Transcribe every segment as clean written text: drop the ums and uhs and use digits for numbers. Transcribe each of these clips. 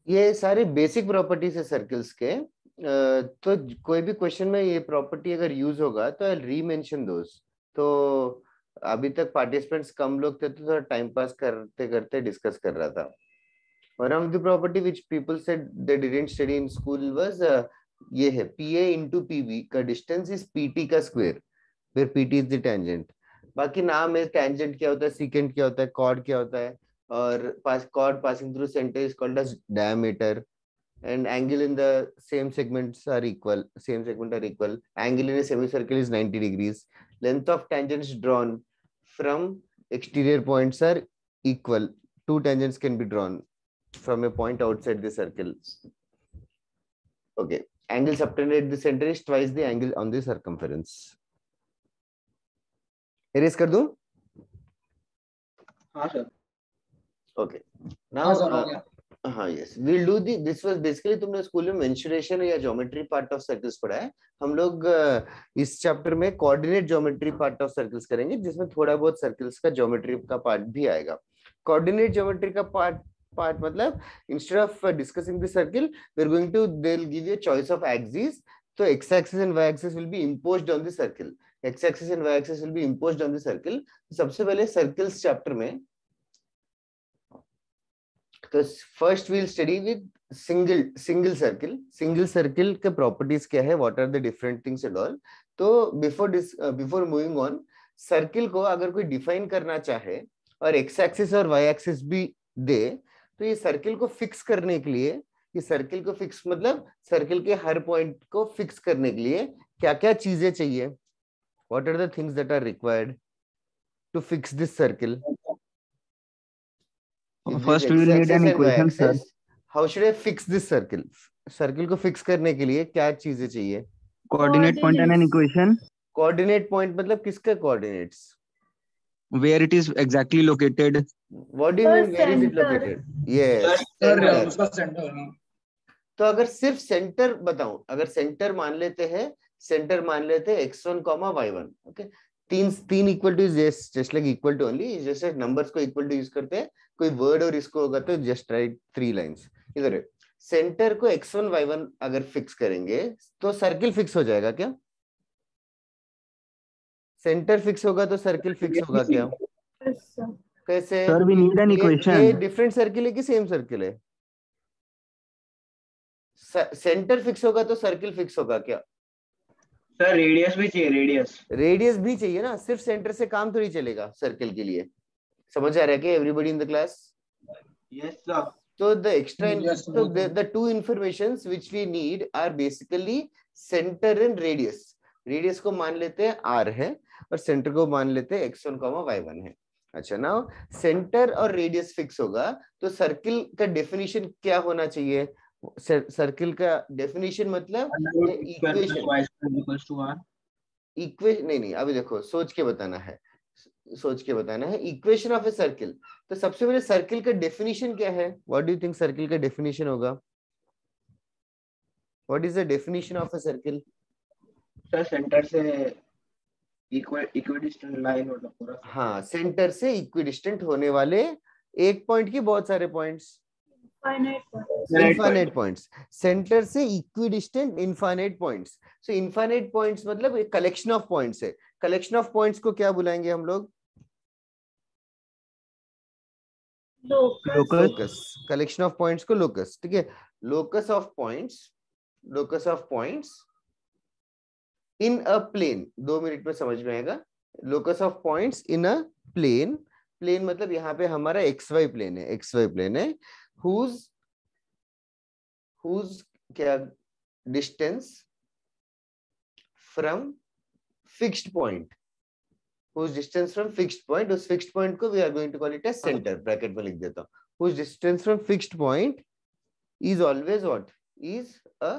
ये सारे basic properties है सर्कल्स के। तो कोई भी क्वेश्चन में ये प्रॉपर्टी अगर यूज होगा तो आई री मेंशन दोस। तो अभी तक पार्टिसिपेंट्स कम लोग थे तो थोड़ा टाइम पास करते करते डिस्कस कर रहा था। One of the property which people said they didn't study in school was ये है P A into P B का डिस्टेंस इज पी टी का स्क्वायर, फिर P T is the tangent. बाकी नाम है, टेंजेंट क्या होता है, सीकेंट क्या होता है, कॉर्ड क्या होता है, और पास chord passing through centre is called as diameter, and angle in the same segments are equal, same segment are equal, angle in a semicircle is 90 degrees, length of tangents drawn from exterior points are equal, two tangents can be drawn from a point outside the circle. Okay, angle subtended at the center is twice the angle on the circumference. erase कर दूं? हाँ sir. Okay, now हाँ sir, हो गया। हाँ yes will do the this was basically तुमने school में mensuration या ज्योमेट्री पार्ट ऑफ सर्कल्स पढ़ा है। हम लोग इस चैप्टर में coordinate geometry part of circles करेंगे, जिसमें थोड़ा बहुत सर्कल्स का ज्योमेट्री का पार्ट भी आएगा। कोऑर्डिनेट ज्योमेट्री का पार्ट मतलब instead of discussing the circle we are going to they will give you choice of axis. तो x axis and y axis will be imposed on the circle, x axis and y axis will be imposed on the circle. सबसे पहले circles chapter में तो first we'll study with single circle के properties क्या है, what are the different things and all. तो before moving on, circle को अगर कोई डिफाइन करना चाहे और एक्स एक्सिस और वाई एक्सिस भी दे, तो ये सर्किल को फिक्स करने के लिए, ये सर्किल को फिक्स मतलब सर्किल के हर पॉइंट को फिक्स करने के लिए क्या क्या चीजें चाहिए, what are the things that are required to fix this circle. First, we will need an equation, sir. How should I fix this circle? Circle को फिक्स करने के लिए क्या चीजें चाहिए? Coordinate point and an equation. Coordinate point मतलब किसका coordinates? Where it is exactly located. What do you mean where is it located? Yes, sir center. उसका सेंटर। तो अगर सिर्फ सेंटर बताऊं, अगर सेंटर मान लेते हैं, सेंटर मान लेते हैं x1, y1, ओके। तीन equal to just like equal to only, जैसे नंबर्स को इक्वल टू यूज करते हैं, कोई वर्ड और इसको होगा तो जस्ट राइट 3 लाइंस। इधर सेंटर को x1, y1 अगर फिक्स करेंगे तो सर्किल फिक्स हो जाएगा क्या? सेंटर फिक्स होगा तो सर्किल फिक्स होगा क्या? कैसे? Sir, we need an ये equation. डिफरेंट सर्किल है कि सेम सर्किल है? सेंटर फिक्स होगा तो सर्किल फिक्स होगा क्या? सर रेडियस भी चाहिए, रेडियस भी चाहिए ना, सिर्फ सेंटर से काम थोड़ी चलेगा सर्किल के लिए। समझ आ रहा है कि everybody in the class? Yes sir. तो द एक्स्ट्रा तो the two informations which we need are basically centre and radius. Radius को मान लेते हैं r है और सेंटर को मान लेते हैं x1, y1 है। अच्छा, नाउ सेंटर और रेडियस फिक्स होगा तो सर्किल का डेफिनेशन क्या होना चाहिए? सर्किल का डेफिनेशन मतलब इक्वेशन नहीं, अभी देखो सोच के बताना है इक्वेशन ऑफ ए सर्किल। तो सबसे पहले सर्किल का डेफिनेशन क्या है? What do you think circle का डेफिनेशन होगा? What is the definition of a circle? Sir centre से इक्विडिस्टेंट लाइन होता पूरा। हाँ, सेंटर से इक्विडिस्टेंट होने वाले एक पॉइंट की बहुत सारे पॉइंट्स, इनफाइनाइट पॉइंट्स। सेंटर से equidistant infinite points. So infinite points मतलब एक कलेक्शन ऑफ पॉइंट्स है। कलेक्शन ऑफ पॉइंट्स को क्या बुलाएंगे हम लोग? लोकस। कलेक्शन ऑफ पॉइंट्स को लोकस, ठीक है। Locus of points in a plane, 2 minute में समझ में आएगा। Locus of points in a plane, plane मतलब यहाँ पे हमारा XY प्लेन है, whose क्या distance from fixed point, whose distance from fixed point, उस फिक्स्ड पॉइंट को we are going to call it as center, bracket में लिख देता हूँ। whose distance from fixed point is always what? is a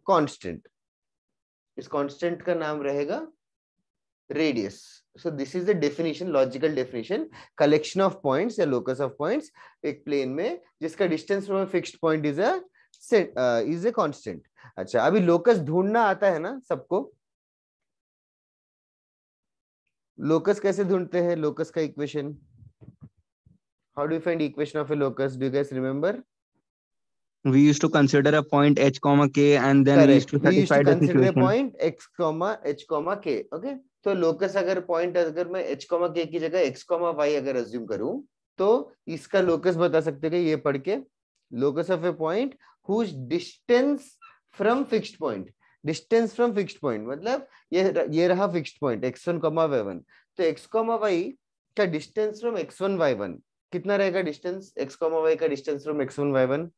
constant। इस constant का नाम रहेगा radius. So this is the definition, logical definition. Collection of points या locus of points एक प्लेन में जिसका distance from fixed point is a constant. अच्छा, अभी लोकस ढूंढना आता है ना सबको? लोकस कैसे ढूंढते हैं? लोकस का equation, how do you find equation of A locus? Do you guys remember? we used to consider a point h comma k and then we used correct, to we used satisfy to this consider a equation. Point x comma h comma k. Okay, तो locus अगर point अगर मैं h comma k की जगह x comma y अगर assume करूं तो इसका लोकस बता सकते हैं ये पढ़ के, locus of a point whose distance from fixed point. Distance from fixed point मतलब ये रहा fixed point x1 comma y1, तो x कॉमा y का डिस्टेंस फ्रॉम x1 y1 कितना रहेगा? डिस्टेंस x कॉमा y का distance from x1 y1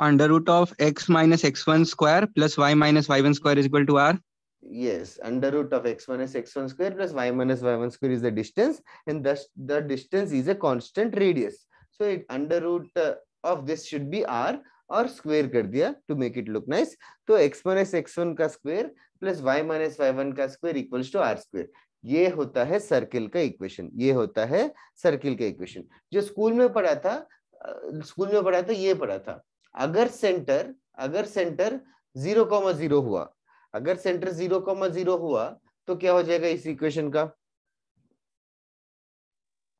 Under root of x minus x1 square plus y minus y1 square is equal to r. Yes, under root of x minus x1 square plus y minus y1 square is the distance, and thus the distance is a constant radius. So it under root of this should be r और square कर दिया to make it look nice. तो x minus x1 का square plus y minus y1 का square equals to r square. ये होता है circle का इक्वेशन, ये होता है सर्किल का इक्वेशन. जो स्कूल में पढ़ा था, ये पढ़ा था. अगर सेंटर 0,0 हुआ, अगर सेंटर 0,0 हुआ तो क्या हो जाएगा इस इक्वेशन का?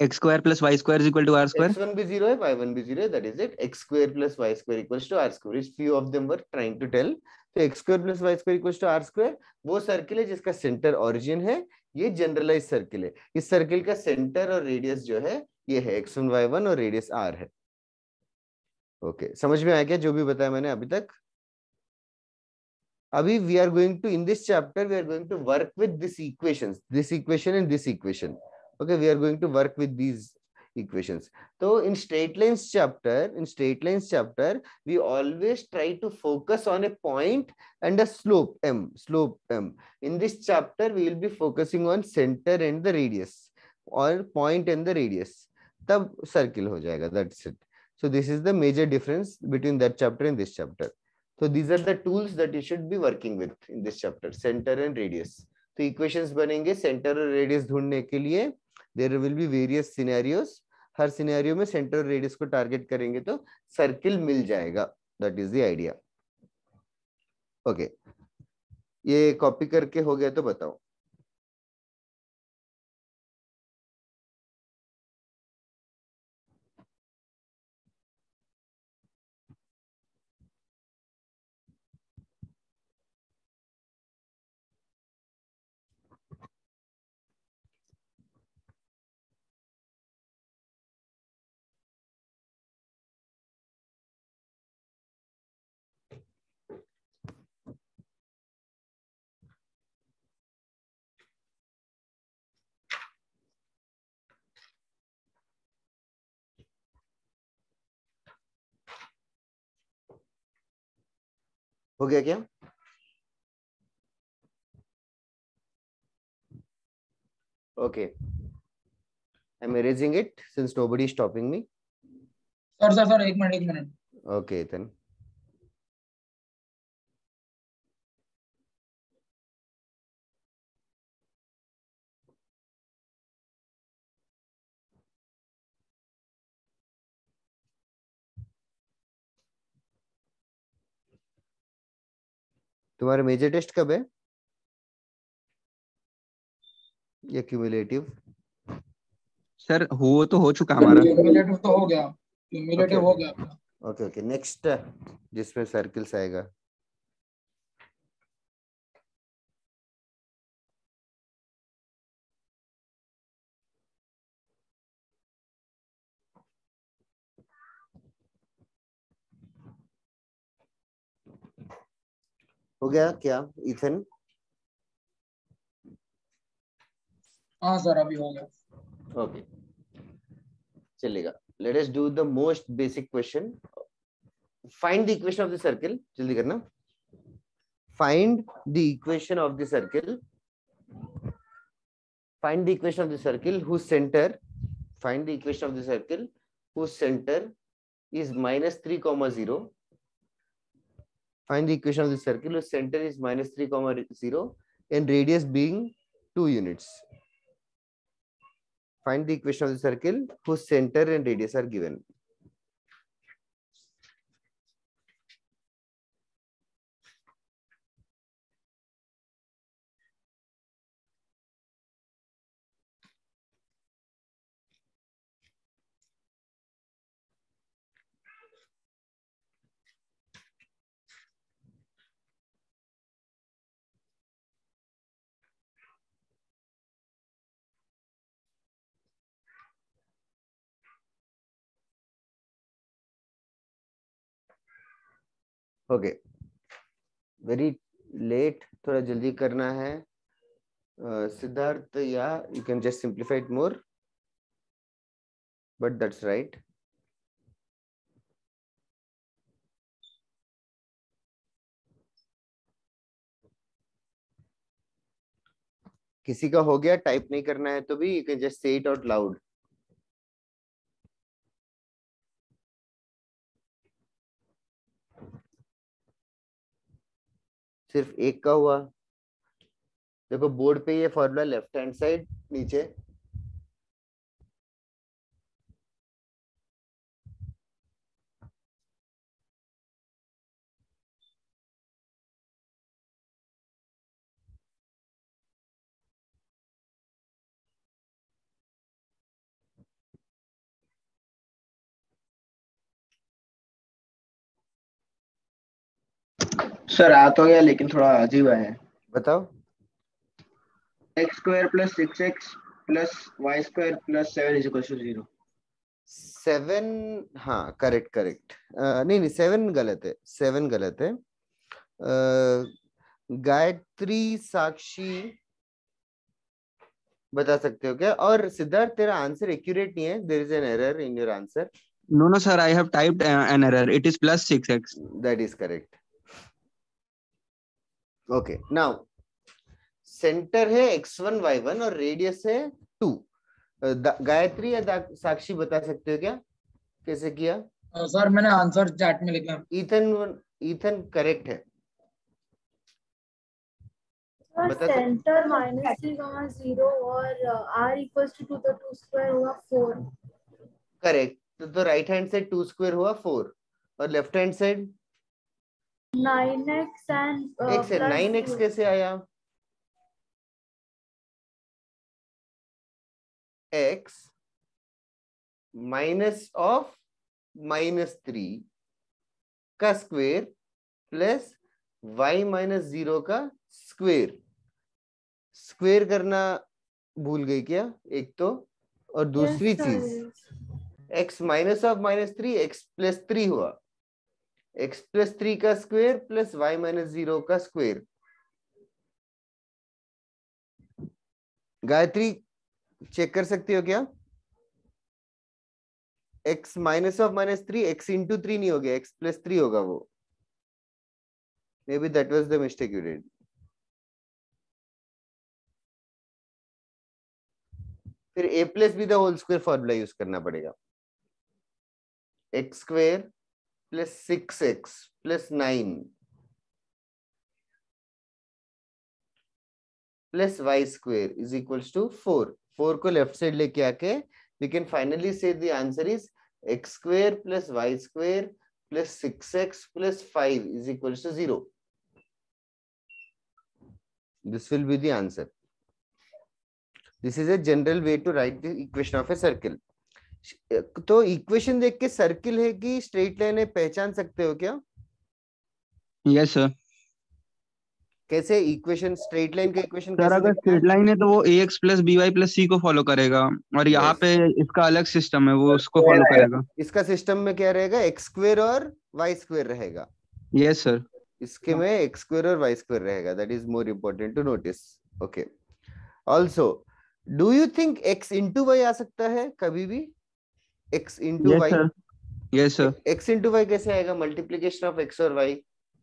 x square plus y square is equal to r square. x1 भी 0 है, y1 भी 0 है, that is it. x square plus y square equals to r square, which few of them were trying to tell. तो x square plus y square equals to r square वो circle है जिसका centre origin है. ये generalise circle है. इस circle का centre और रेडियस जो है ये है x1 y1 और रेडियस r है. ओके, समझ में आया क्या जो भी बताया मैंने अभी तक? अभी we are going to, in this chapter we are going to work with this equations, this equation and this equation. Okay, we are going to work with these equations. So in straight lines chapter, we always try to focus on a point and a slope m. In this chapter we will be focusing on center and the radius, or point and the radius. तब circle हो जाएगा, that's it. So this is the major difference between that chapter and this chapter. So these are the tools that you should be working with in this chapter, center and radius. तो equations बनेंगे center और radius ढूंढने के लिए. There will be various scenarios. Her scenario में centre और radius को target करेंगे तो सर्किल मिल जाएगा. That is the idea. Okay, ये कॉपी करके हो गया तो बताओ. हो गया क्या? Okay, I'm erasing it since nobody is stopping me. Sir एक मिनट. Okay then. तुम्हारा मेजर टेस्ट कब है? या क्यूमुलेटिव? सर वो तो हो चुका हमारा. क्यूमुलेटिव तो हो गया, क्यूमुलेटिव हो गया. ओके, नेक्स्ट जिसमें सर्किल्स आएगा. हो गया क्या इथन? हाँ सर अभी हो गया. ओके, चलेगा. Let us do the most basic question. Find the equation of the circle. जल्दी करना. Find the equation of the circle. Find the equation of the circle whose center, find the equation of the circle whose center is -3,0. Find the equation of the circle whose center is -3,0 and radius being 2 units. Find the equation of the circle whose center and radius are given. Okay, very late, थोड़ा जल्दी करना है। सिद्धार्थ, या you can just simplify it more, but that's right. किसी का हो गया, type नहीं करना है तो भी you can just say it out loud. सिर्फ एक का हुआ। देखो बोर्ड पे ये फॉर्मूला लेफ्ट हैंड साइड नीचे, सर आ तो गया लेकिन थोड़ा अजीब है। बताओ। X square plus 6x plus y square plus 7 is equal to 0। 7, हाँ करेक्ट करेक्ट। नहीं नहीं, 7 गलत है, 7 गलत है। गायत्री, साक्षी बता सकते हो क्या? और सिद्धार्थ, तेरा आंसर एक्यूरेट नहीं है, there is an error in your answer. No, sir, I have typed an error. It is plus 6x. That is correct. Okay, now centre है x1 y1 और रेडियस है 2। गायत्री या साक्षी बता सकते हो क्या कैसे किया? सर मैंने आंसर चैट में लिखा। ईथन करेक्ट है। बता सकते सेंटर -3, 0 और r इक्वल्स टू 2 तो 2 स्क्वायर हुआ 4। करेक्ट। तो राइट हैंड साइड 2 स्क्वायर हुआ 4 और left hand side 9x and एक से 9x कैसे आया? x माइनस ऑफ -3 का स्क्वेयर प्लस y -0 का स्क्वेयर। स्क्वेयर करना भूल गई क्या एक तो? और दूसरी चीज x minus of -3 x plus 3 हुआ, x प्लस 3 का स्क्वेयर प्लस y -0 का स्क्वेयर। गायत्री चेक कर सकती हो क्या? x minus of -3 x into 3 नहीं हो गया, x प्लस 3 होगा वो। May be that was the mistake you did. फिर a plus b the whole square formula use करना पड़ेगा। x square plus 6x plus 9 plus y square is equals to 4। 4 को left side लेके आके we can finally say the answer is x square plus y square plus 6x plus 5 is equals to 0. This will be the answer. This is a general way to write the equation of a circle. तो equation देख के circle है कि straight line है पहचान सकते हो क्या? Yes, sir. कैसे इक्वेशन, स्ट्रेट लाइन का इक्वेशन सर कैसे अगर दिखता है? स्ट्रेट लाइन है तो वो ax plus by plus c को फॉलो करेगा और यहाँ Yes. पे इसका अलग सिस्टम है, वो उसको फॉलो करेगा। इसका सिस्टम में क्या रहेगा? x स्क्वायर और y स्क्वायर रहेगा। Yes, sir. इसके में x स्क्वायर और y स्क्वायर रहेगा। That is more important to notice. Okay, also do you think x into y आ सकता है कभी भी? x into Yes, y, sir. Yes, sir. x into y कैसे आएगा? मल्टीप्लीकेशन ऑफ x और y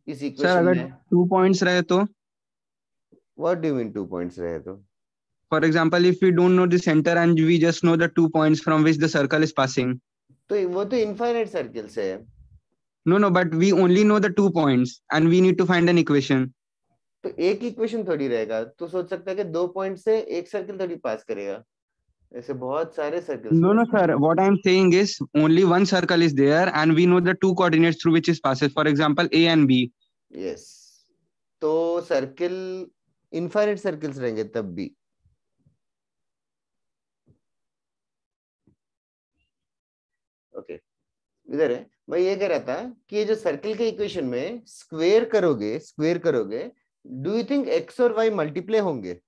इस सर इक्वेशन अगर में। 2 पॉइंट्स रहे तो, what do you mean 2 points रहे तो? for example, if we don't know the center and we just know the 2 points from which the circle is passing. तो वो तो इनफाइनाइट सर्कल से है। No, no, but we only know the 2 points and we need to find an equation. तो एक equation थोड़ी रहेगा। तो सोच सकता है कि 2 पॉइंट से एक सर्कल थोड़ी पास करेगा। ऐसे बहुत सारे circles. No, no, sir. What I'm saying is only one circle is there and we know the 2 coordinates through which it passes. For example, A and B. Yes, तो सर्कल इनफाइनाइट सर्कल्स रहेंगे तब भी। Okay, इधर है। मैं ये कह रहा था कि ये जो सर्कल के इक्वेशन में स्क्वायर करोगे, डू यू थिंक x और y मल्टीप्लाई होंगे?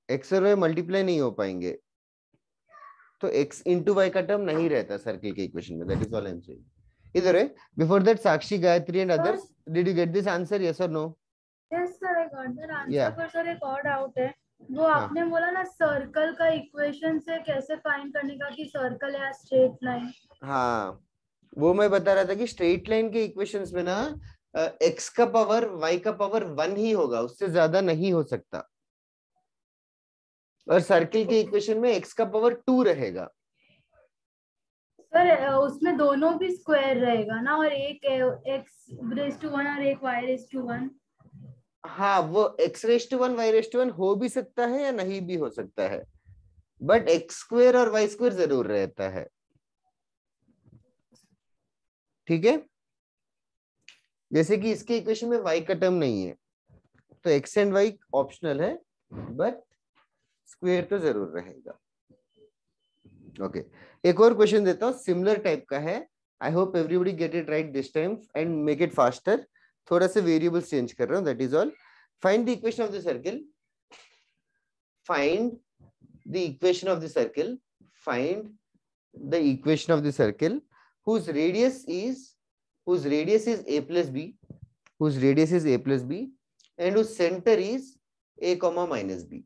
x और y मल्टीप्लाई नहीं हो पाएंगे। तो x इंटू वाई का टर्म नहीं रहता सर्किल के इक्वेशन में. That is all I am saying. इधर है. Before that Sakshi, Gayatri and others, did you get this answer? Yes और no? Yes sir, I got that answer. Yeah. पर सर एक और डाउट है. वो हाँ. आपने बोला ना सर्कल का इक्वेशन से कैसे फाइंड करने का कि सर्कल या स्ट्रेट लाइन. हाँ, वो मैं बता रहा था कि स्ट्रेट लाइन के इक्वेशंस में ना x का पावर y का पावर 1 ही होगा, उससे ज्यादा नहीं हो सकता. और सर्किल के इक्वेशन में x का पावर 2 रहेगा. सर उसमें दोनों भी स्क्वायर रहेगा ना, और एक x⁻1 और एक y⁻1. हाँ, वो x⁻1 y⁻1 हो भी सकता है या नहीं भी हो सकता है, बट x² और y² जरूर रहता है. ठीक है. जैसे कि इसके इक्वेशन में y का टर्म नहीं है, तो x एंड y ऑप्शनल है, बट स्क्वायर तो जरूर रहेगा. ओके. एक और क्वेश्चन देता हूँ, सिमिलर टाइप का है. I hope everybody get it right this time and make it faster. थोड़ा सा वेरिएबल्स चेंज कर रहा हूँ, that is all. Find the equation of the circle. Find the equation of the circle. Find the equation of the circle whose radius is a plus b, whose radius is a plus b, and whose center is a comma minus b,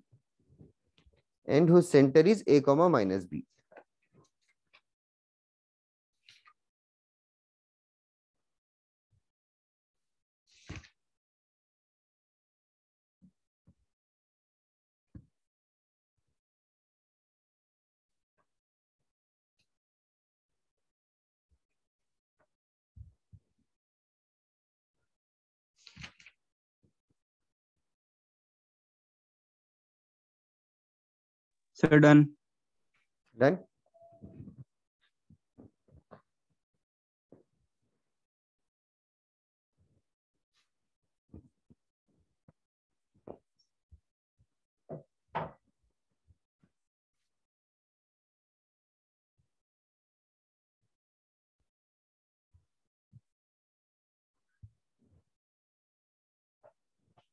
and whose center is a comma minus b. Sir, done. Done.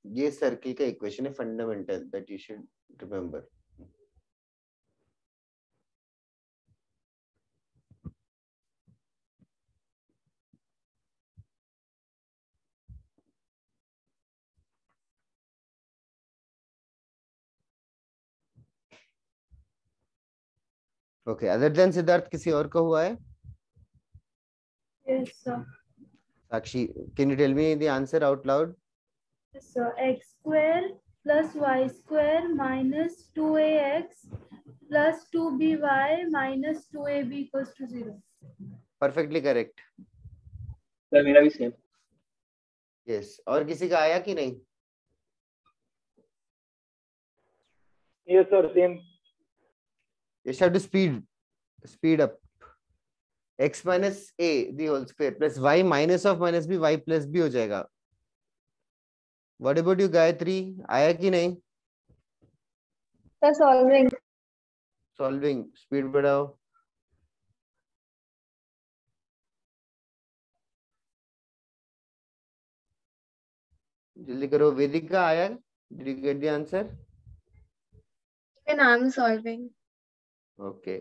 ये circle का equation है, fundamental, that you should remember. Okay. Other than Siddharth किसी और का हुआ है? Yes sir. Sakshi, can you tell me the answer out loud? Yes sir. x² + y² - 2ax + 2by - 2ab = 0. Perfectly correct. Sir मेरा भी सेम. यस. और किसी का आया कि नहीं? Yes sir same. You have to speed up. x minus a the whole square plus y minus of minus b, y plus b हो जाएगा. What about you गायत्री, आया कि नहीं? Sir solving. सॉल्विंग, स्पीड बढ़ाओ. जल्दी करो. वेदिका आया? Did you get the answer? And I'm solving. Okay.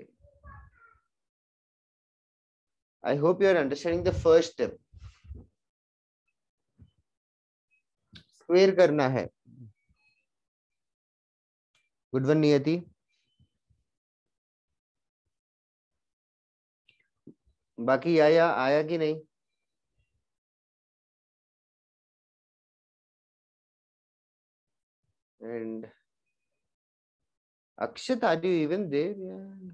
I hope you are understanding the first step. Square करना है. गुड वन नियति. बाकी आया कि नहीं? And Akshat, are you even there? Yeah.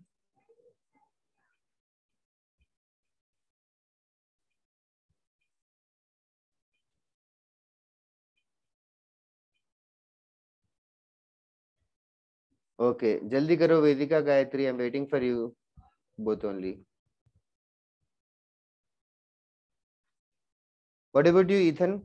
Okay, जल्दी करो वेदिका, Gayatri, I'm waiting for you both only. What about you, Ethan?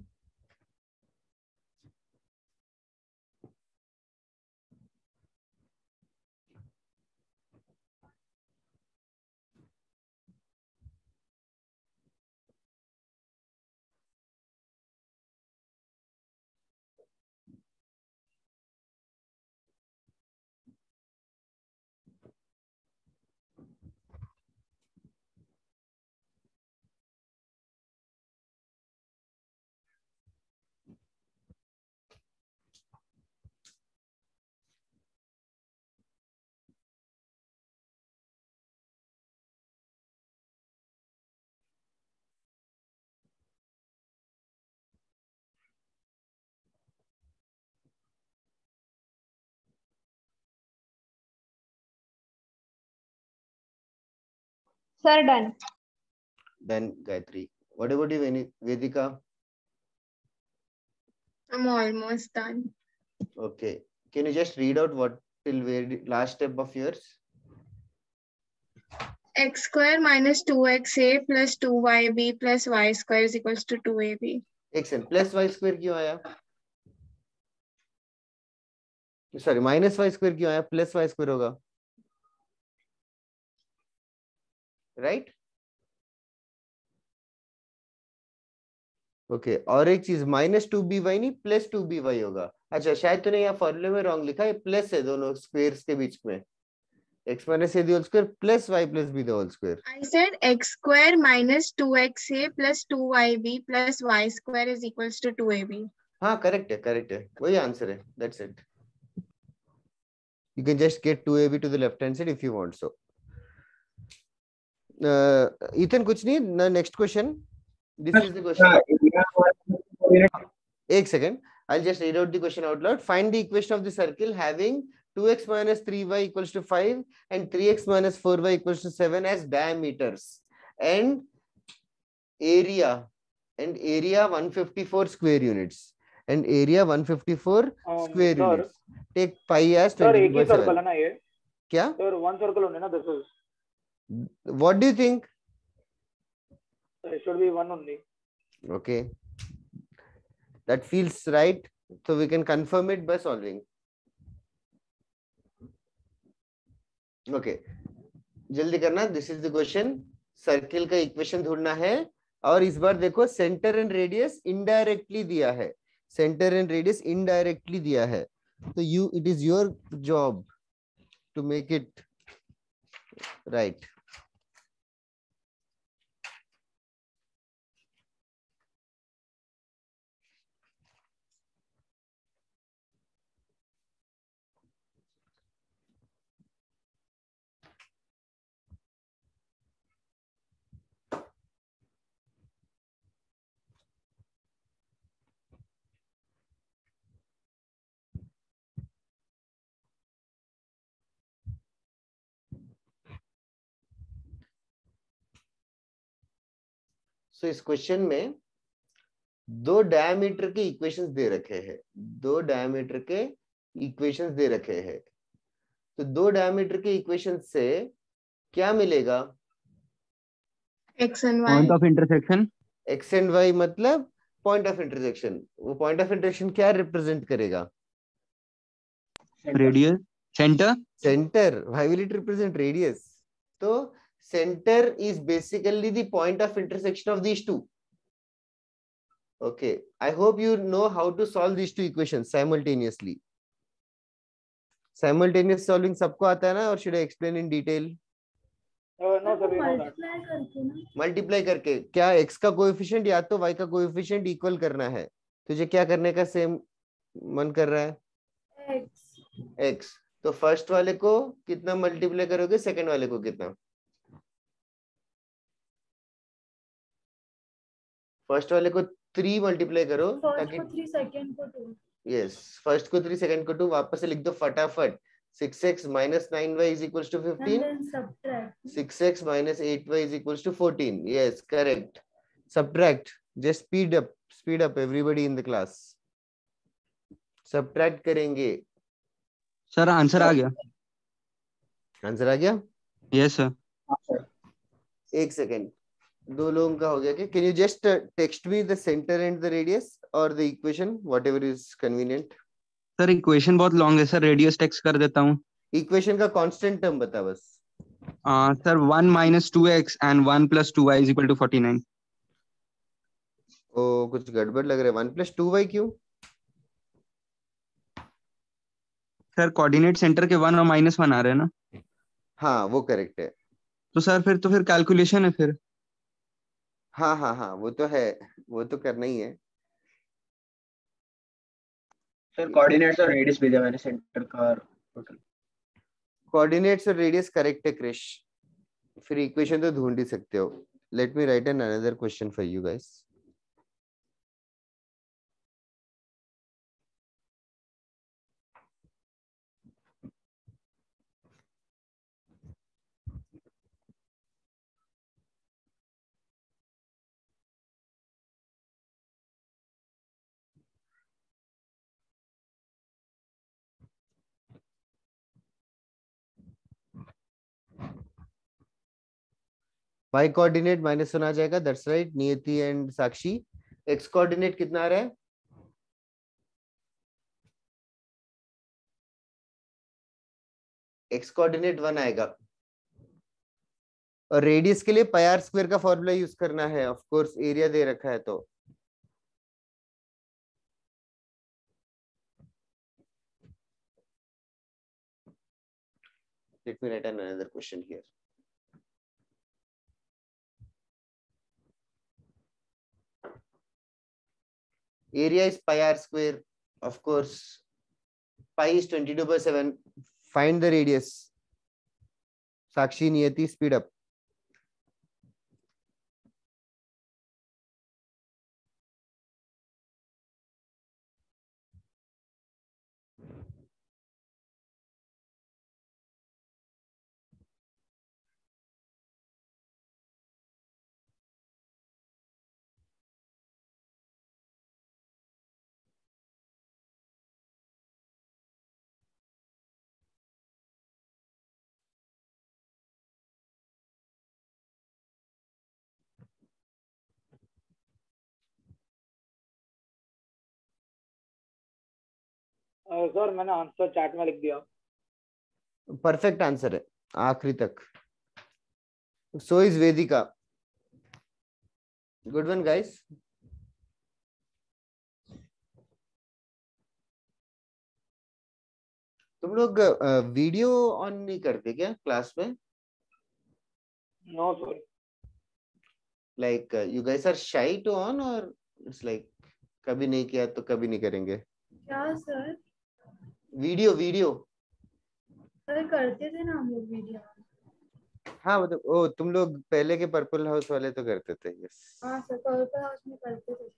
Sir, done. Then Gayatri. What about you, Vedika? I'm almost done. Okay. Can you just read out what till last step of yours? X square minus 2xa plus 2yb plus y square is equals to 2ab. Excellent. Plus y square क्यों आया? Sorry, minus y square क्यों आया? Plus y square होगा. Right? Okay और एक चीज -2by नहीं +2by होगा. अच्छा शायद तूने यहाँ फॉर्मूले में रॉन्ग लिखा है, प्लस है दोनों स्क्वायर्स के बीच में. x minus a the whole square plus y plus b the whole square. I said x square minus 2xa plus 2yb plus y square is equals to 2ab. हाँ correct है वही answer है. That's it. You can just get 2ab to the left hand side if you want so. Ethan कुछ नहीं. Next question. This is the question. एक second. I'll just read out the question out loud. Find the equation of the circle having 2x minus 3y equals to 5 and 3x minus 4y equals to 7 as diameters and area 154 square units and area 154 square sir, units. Take pi as sir, 20 एक ही circle है ना ये? क्या? Sir, one circle only ना this is. What do you think? It should be one only. Okay. That feels right. So we can confirm it by solving. Okay. जल्दी करना. This is the question. Circle का equation ढूंढना है और इस बार देखो centre and radius indirectly दिया है. सेंटर एंड रेडियस इनडायरेक्टली दिया है. तो it is your job to make it right. So इस क्वेश्चन में दो डायमीटर के इक्वेशंस दे रखे हैं. दो डायमीटर के इक्वेशंस दे रखे हैं. तो दो डायमीटर के इक्वेशंस से क्या मिलेगा? X and y. Point of intersection. X and y मतलब पॉइंट ऑफ इंटरसेक्शन. वो पॉइंट ऑफ इंटरसेक्शन क्या रिप्रेजेंट करेगा? Radius. Centre. Centre. Why will it represent radius? तो center is basically the point of intersection of these two. Okay, I hope you know how to solve these two equations simultaneously. Simultaneous solving सबको आता है ना? और should I explain in detail? No sir, we know that. Multiply करके ना. Multiply करके. क्या x का कोएफिशिएंट या तो y का कोएफिशिएंट इक्वल करना है? तुझे क्या करने का सेम मन कर रहा है? x. तो फर्स्ट वाले को कितना मल्टीप्लाई करोगे, सेकंड वाले को कितना? फर्स्ट वाले को 3 मल्टीप्लाई करो फर्स्ट को 3 सेकंड को 2. यस फर्स्ट को 3 सेकंड को 2. वापस से लिख दो फटाफट. 6x minus 9y is equals to 15. And then subtract. 6x minus 8y is equals to 14. Yes, correct. Subtract. Just speed up everybody in the class. Subtract करेंगे. सर आंसर आ गया. Answer आ गया? Yes sir. एक second. दो लोगों का हो गया क्या? Can you just text me the center and the radius or the equation, whatever is convenient. Sir equation बहुत लॉन्ग है सर. रेडियस टेक्स्ट कर देता हूँ. इक्वेशन का कांस्टेंट टर्म बता बस. Sir 1 minus 2x and 1 plus 2y is equal to 49. ओ कुछ गड़बड़ लग रहा है. 1 plus 2y क्यों? सर कोऑर्डिनेट सेंटर के 1 और -1 आ रहे हैं ना. हाँ वो करेक्ट है. तो सर फिर कैलकुलेशन है फिर. हाँ वो तो है. वो तो करना ही है. सर कोऑर्डिनेट्स और रेडियस भेजा मैंने सेंटर का और टोटल. कोऑर्डिनेट्स और रेडियस करेक्ट है क्रिश. फिर इक्वेशन तो ढूंढ ही सकते हो. Let me right an another question for you guys. y coordinate -1 आ जाएगा, दैट्स राइट नियति एंड साक्षी। x कोऑर्डिनेट कितना आ रहा है? x कोऑर्डिनेट 1 आएगा। और रेडियस के लिए पाई आर स्क्वायर का फॉर्मूला यूज करना है, ऑफ कोर्स एरिया दे रखा है तो। Let me right another question here. Area is pi r square, of course. Pi is 22/7. Find the radius. Sakshi, Niyati, speed up. Sir मैंने answer chat में लिख दिया। परफेक्ट आंसर है आखिरी तक। So is Vedika. Good one guys. तुम लोग video on नहीं करते क्या क्लास में? No sir. Like you guys are shy to on, और इट्स लाइक कभी नहीं किया तो कभी नहीं करेंगे? क्या सर? वीडियो वीडियो सर करते थे ना हम लोग वीडियो। हाँ मतलब ओ तुम लोग पहले के पर्पल हाउस वाले तो करते थे। यस हाँ सर, पर्पल हाउस में करते थे।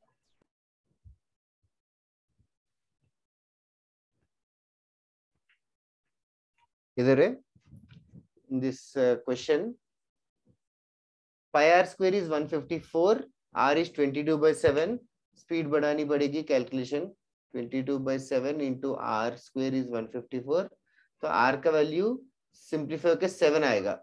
इधर है this question. Pi r square is 154, r is 22/7। Speed बढ़ानी पड़ेगी calculation. 22/7 into r square is 154। तो r का वैल्यू सिंप्लीफाई होकर 7 आएगा।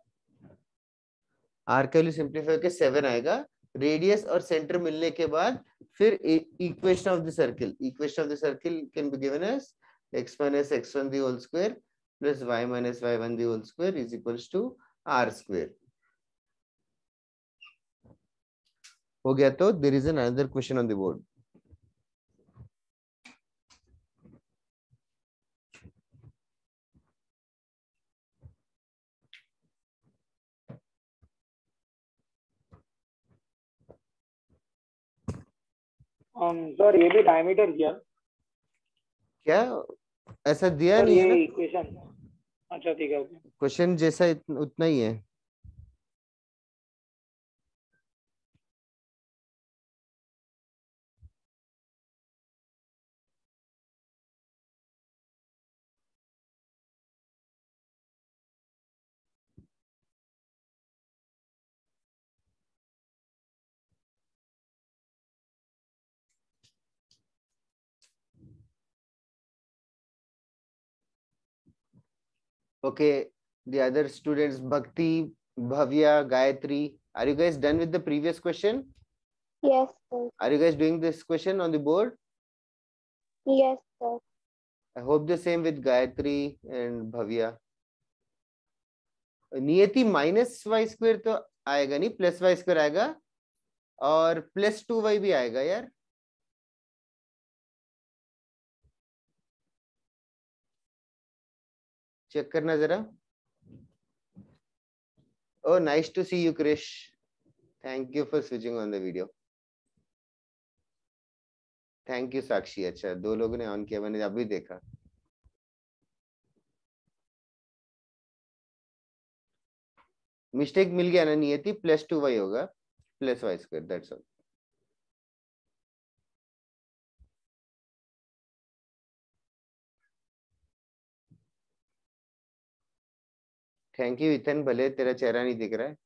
r का वैल्यू सिंप्लीफाई होकर 7 आएगा। रेडियस और सेंटर मिलने के बाद फिर equation of the circle, equation of the circle can be given as x minus x1 the whole square plus y minus y1 the whole square is equals to r square. हो गया? तो there is another question on the board. Sir ये भी diameter दिया। क्या ऐसा दिया sir नहीं है ये ना? इक्वेशन। अच्छा ठीक है, ओके। क्वेश्चन जैसा उतना ही है। Okay, the other students, Bhakti, Bhavya, Gayatri, are you guys done with the previous question? Yes, sir. Are you guys doing this question on the board? Yes, sir. I hope the same with Gayatri and Bhavya. नियति minus Y square तो आएगा नहीं, plus y square आएगा, और plus 2y भी आएगा यार। Check करना जरा। Oh, nice to see you, Krish. Thank you for switching on the video. Thank you, Sakshi. अच्छा, दो लोगों ने ऑन किया, मैंने अभी देखा। मिस्टेक मिल गया ना नियति, प्लस 2y होगा, plus y square, that's all. Thank you Ethan, भले तेरा चेहरा नहीं दिख रहा है।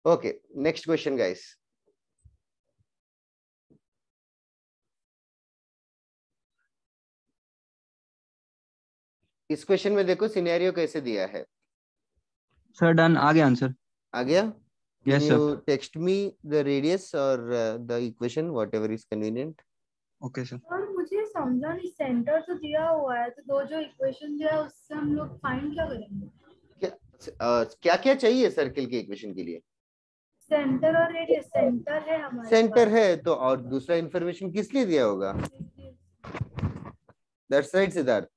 Okay, next question guys. इस क्वेश्चन में देखो सिनेरियो कैसे दिया है। सर डन, आ गया आंसर। आ गया? Can yes sir. you text me the radius or the equation, whatever is convenient? Okay sir. और मुझे समझा नहीं, सेंटर तो दिया हुआ है तो दो जो इक्वेशन दिया है उससे हम लोग फाइंड क्या करेंगे? क्या क्या चाहिए सर्किल के इक्वेशन के लिए? सेंटर और रेडियस। सेंटर है हमारे सेंटर पास। है तो और दूसरा इंफॉर्मेशन किस लिए दिया होगा? That's right Siddharth.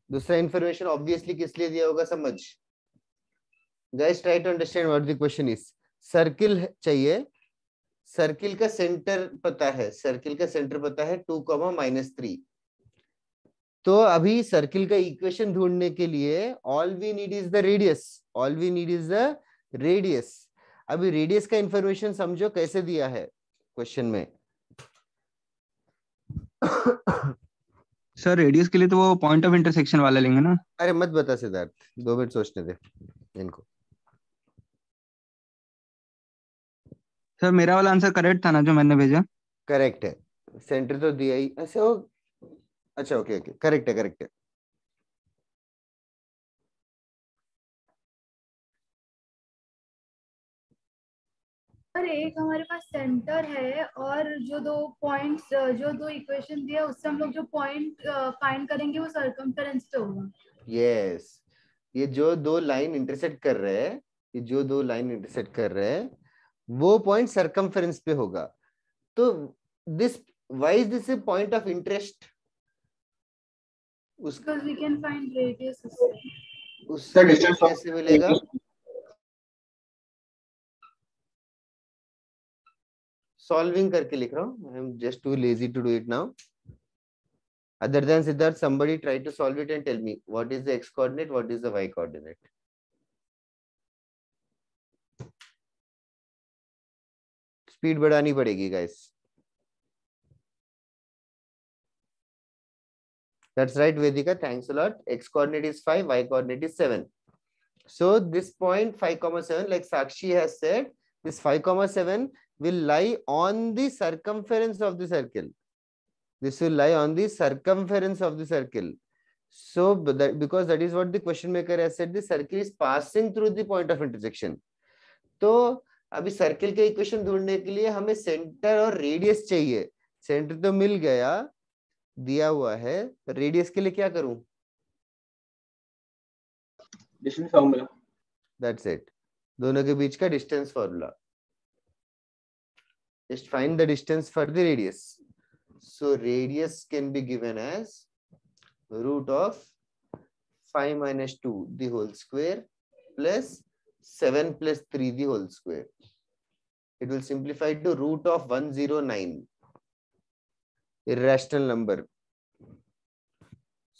दूसरा इंफॉर्मेशन ऑब्वियसली किस लिए दिया होगा? समझ। Guys try to understand what the question is. Circle चाहिए, सर्किल का सेंटर पता है, सर्किल का सेंटर पता है 2, -3। तो अभी सर्किल का इक्वेशन ढूंढने के लिए all we need is the radius, all we need is the radius. अभी रेडियस का इंफॉर्मेशन समझो कैसे दिया है क्वेश्चन में। सर रेडियस के लिए तो वो पॉइंट ऑफ इंटरसेक्शन वाला लेंगे ना? अरे मत बता सिद्धार्थ, 2 मिनट सोचने दे इनको। सर मेरा वाला आंसर करेक्ट था ना जो मैंने भेजा? करेक्ट है, सेंटर तो दिया ही ऐसे हो। अच्छा ओके ओके, करेक्ट है करेक्ट है। और एक हमारे पास सेंटर है और जो दो पॉइंट्स, जो दो इक्वेशन दिया उससे हम लोग जो पॉइंट फाइंड करेंगे वो सर्कमफेरेंस पे होगा। यस, ये जो दो लाइन इंटरसेक्ट कर रहे हैं, ये जो दो लाइन इंटरसेक्ट कर रहे हैं वो पॉइंट सर्कमफेरेंस पे होगा। तो this why is this a point of interest? Because we can find radius उससे डिस्टेंस कैसे मिलेगा? सॉल्विंग करके लिख रहा हूँ। I am just too lazy to do it now. Other than Siddharth, somebody try to solve it and tell me what is the x coordinate, what is the y coordinate. Speed बढ़ानी पड़ेगी guys. That's right, Vedika. Thanks a lot. X coordinate is 5, y coordinate is 7. So this point 5,7, like Sakshi has said, this 5,7 will lie on the circumference of the circle. This will lie on the circumference of the circle. So because that is what the question maker has said, the circle is passing through the point of intersection. तो अभी circle के equation ढूंढने के लिए हमें centre और radius चाहिए। Centre तो मिल गया, दिया हुआ है, रेडियस के लिए क्या करूं? Distance formula. दैट्स इट, दोनों के बीच का distance formula. Just find the distance for the radius. So radius can be given as root of 5 - 2 the whole square plus 7 + 3 the whole square. It will simplify to root of 109. Irrational number.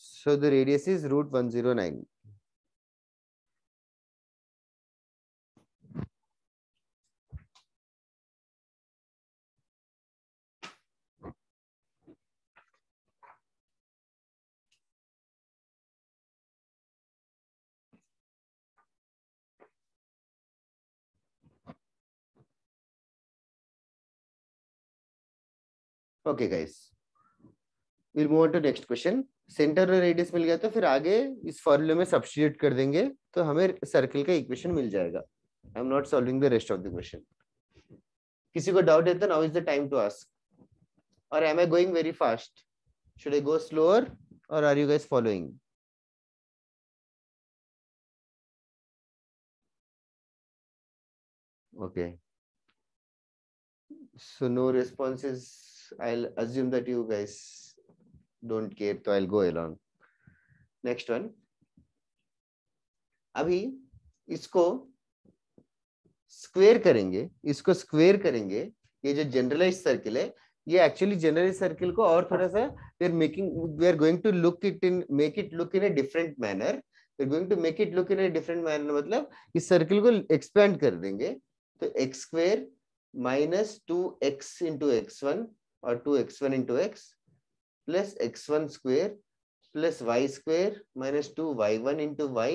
So the radius is root 109. Okay guys, we'll move on to next question. Centre और radius मिल गया तो फिर आगे इस फॉर्मूले में substitute कर देंगे तो हमें सर्किल का इक्वेशन मिल जाएगा। I am not solving the rest of the question. किसी को डाउट है तो now is the time to ask, और am I going very fast? Should I go slower और are you guys following? Okay, so no responses. I'll assume that you guys don't care, so I'll go along. Next one. अभी इसको square करेंगे, इसको square करेंगे। ये जो generalise circle है, ये एक्चुअली जनरलाइज सर्किल को और थोड़ा सा we are going to make it look in a different manner. We are going to make it look in a different manner, मतलब इस सर्किल को एक्सपेंड कर देंगे। तो x square minus 2x into x1 or 2x1 into x plus x1 square plus y square minus 2y1 into y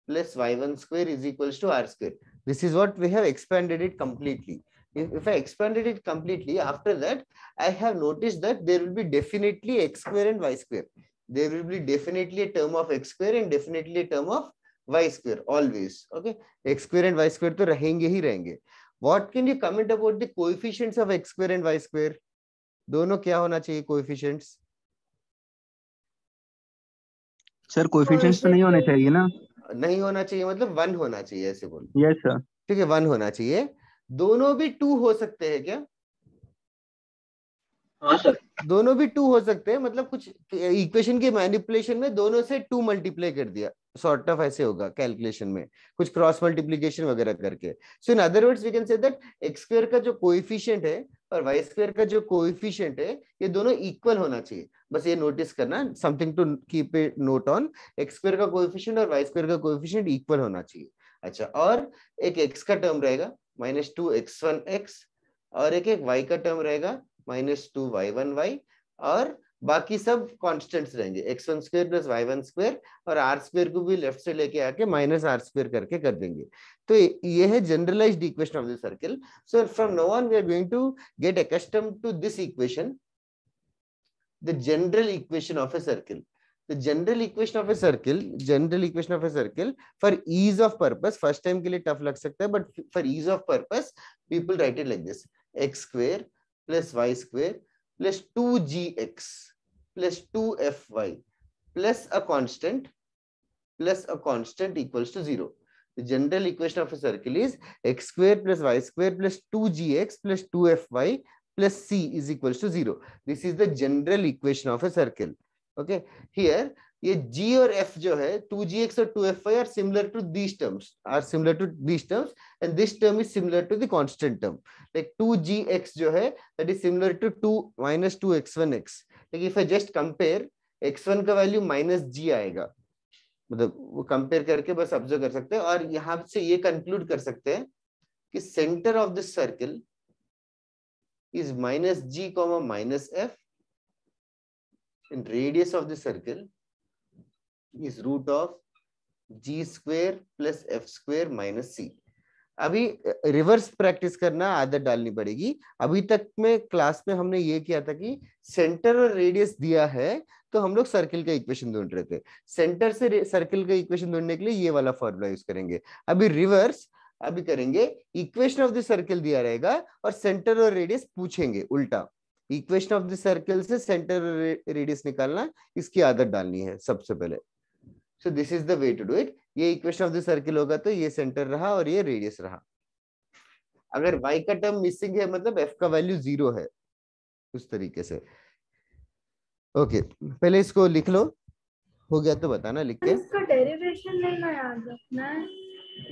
plus y1 square is equals to r square. This is what we have expanded it completely. If I expanded it completely, after that I have noticed that there will be definitely x square and y square. there will be definitely a term of x square and definitely a term of y square always. Okay, x square and y square तो रहेंगे ही रहेंगे. What can you comment about the coefficients of x square and y square? दोनों क्या होना चाहिए coefficients? Sir coefficients तो नहीं होने चाहिए ना. नहीं होना चाहिए मतलब 1 होना चाहिए ऐसे बोलो. Yes sir. ठीक है 1 होना चाहिए. दोनों भी 2 हो सकते हैं क्या? हाँ सर. दोनों भी 2 हो सकते हैं मतलब कुछ इक्वेशन के मैनिपुलेशन में दोनों से 2 मल्टीप्लाई कर दिया, सॉर्ट ऑफ ऐसे होगा कैलकुलेशन में, कुछ क्रॉस मल्टीप्लिकेशन वगैरह करके. So in other words we can say that x square का जो कोएफिशिएंट है और वाई स्क्वायर का जो कोएफिशिएंट है ये दोनों इक्वल होना चाहिए. बस ये नोटिस करना, something to keep a note on, x square का कोएफिशिएंट और वाई स्क्वायर का कोएफिशिएंट इक्वल होना चाहिए. अच्छा, और एक एक्स का टर्म रहेगा -2x1x और एक y का टर्म रहेगा -2y1y और बाकी सब कांस्टेंट्स रहेंगे, x1 square plus y1 square और r स्क्वायर को भी लेफ्ट से लेके आके -r स्क्वायर करके कर देंगे. तो ये है generalised equation of the circle. So from now on we are going to get accustomed to this equation, the general equation of a circle. The general equation of a circle for ease of purpose, first time के लिए tough लग सकता है, but for ease of purpose people write it like this: x square plus y square plus 2gx plus 2fy plus a constant equals to 0. The general equation of a circle is x square plus y square plus 2gx plus 2fy plus c is equals to 0. This is the general equation of a circle. Okay, here ये g और f जो है 2gx और 2fy are similar to these terms, and this term is similar to the constant term. Like 2gx जो है that is similar to 2 minus 2x1x. like if I just compare, x1 का value -g आएगा, मतलब वो compare करके बस observe कर सकते हैं. और यहाँ से ये कंक्लूड कर सकते हैं कि centre of this circle is -g, -f and radius of the circle is root of g square plus f square minus c. अभी रिवर्स प्रैक्टिस करना आदत डालनी पड़ेगी. अभी तक में क्लास में हमने ये किया था कि सेंटर और रेडियस दिया है तो हम लोग सर्कल का इक्वेशन ढूंढ रहे थे. सेंटर से सर्कल का इक्वेशन ढूंढने के लिए ये वाला फॉर्मूला यूज करेंगे. अभी रिवर्स अभी करेंगे, इक्वेशन ऑफ द सर्कल दिया रहेगा और सेंटर और रेडियस पूछेंगे उल्टा. इक्वेशन ऑफ द सर्कल से सेंटर और रेडियस निकालना, इसकी आदत डालनी है सबसे पहले. So this is the way to do it. ये इक्वेशन ऑफ द सर्कल होगा तो ये सेंटर रहा और ये रेडियस रहा. अगर y का टर्म मिसिंग है मतलब f का वैल्यू 0 है, उस तरीके से. ओके, पहले इसको लिख लो. हो गया तो बताना लिख के. इसका डेरिवेशन नहीं ना याद रखना है.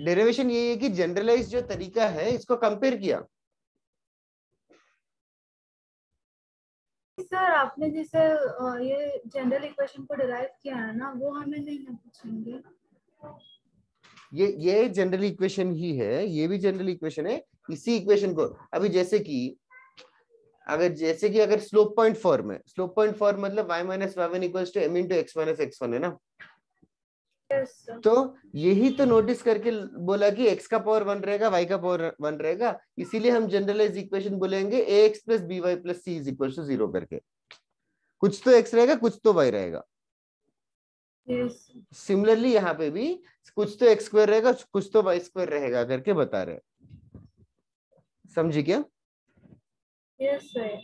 डेरिवेशन ये है कि जनरलाइज जो तरीका है इसको कंपेयर किया. सर आपने जैसे ये जनरल इक्वेशन को डिराइव किया है ना, वो हमें नहीं ना पूछेंगे. ये जनरल इक्वेशन ही है, ये भी जनरल इक्वेशन है. इसी इक्वेशन को अभी जैसे कि अगर स्लोप पॉइंट फॉर्म है, स्लोप पॉइंट फॉर्म मतलब y minus y1 equals to m into x minus x1 है ना. Yes, तो यही तो नोटिस करके बोला कि x का पावर 1 रहेगा, y का पावर 1 रहेगा, इसीलिए हम जनरलाइज इक्वेशन बोलेंगे ax plus by plus c is equals to 0 करके. कुछ तो x रहेगा, कुछ तो y रहेगा. yes. सिमिलरली यहाँ पे भी कुछ तो एक्स स्क्वायर रहेगा, कुछ तो वाई स्क्वायर रहेगा करके बता रहे. समझी क्या? Yes, sir.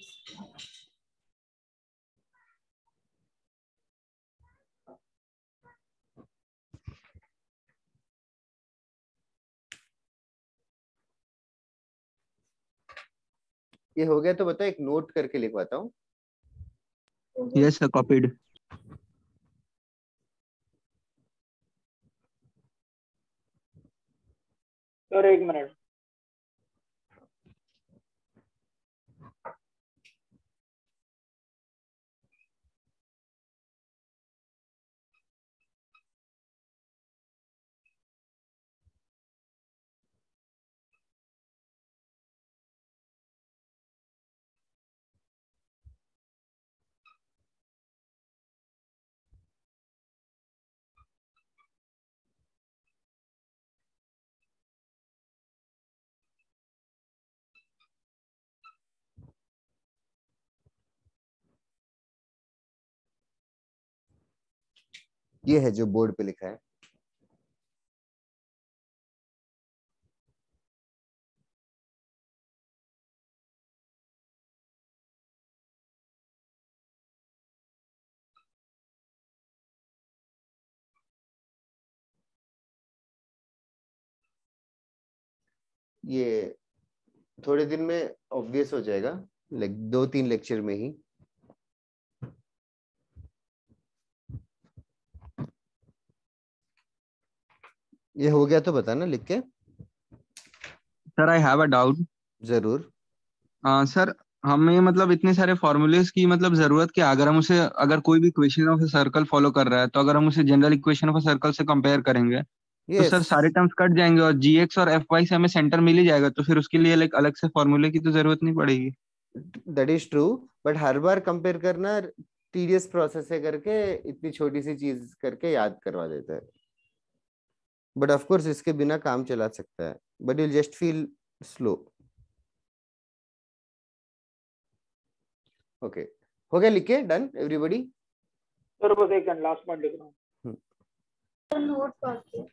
ये हो गया तो बता, एक नोट करके लिखवाता हूँ. Yes sir, copied. सर एक मिनट. ये है जो बोर्ड पे लिखा है। ये थोड़े दिन में ऑब्वियस हो जाएगा, लाइक 2-3 लेक्चर में ही। ये हो गया तो बताना लिख के। Sir I have a doubt. जरूर। सर हमें मतलब इतने सारे फॉर्मूलेस की मतलब जरूरत क्या, अगर हम उसे, अगर कोई भी equation of a circle follow कर रहा है तो अगर हम उसे general equation of a circle से कंपेयर करेंगे तो सर यस, सारे टर्म्स कट जाएंगे और जीएक्स और एफ वाई से हमें सेंटर मिल ही जाएगा, तो फिर उसके लिए लाइक अलग से फॉर्मूले की तो जरूरत नहीं पड़ेगी। That is true, but her bar compare करना टीडियस प्रोसेस है करके इतनी छोटी सी चीज करके याद करवा देता है। बट ऑफ कोर्स इसके बिना काम चला सकता है, but you just feel slow. Okay, हो गया लिख के? Done everybody? सर बस एक लास्ट पॉइंट लिख रहा हूँ। नोट करके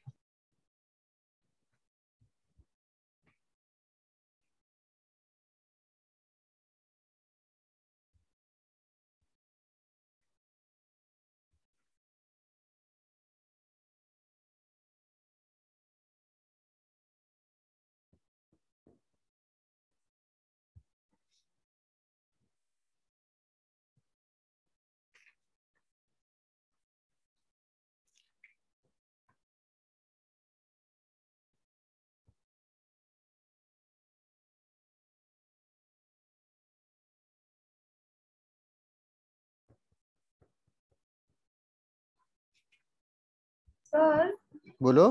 सर, बोलो।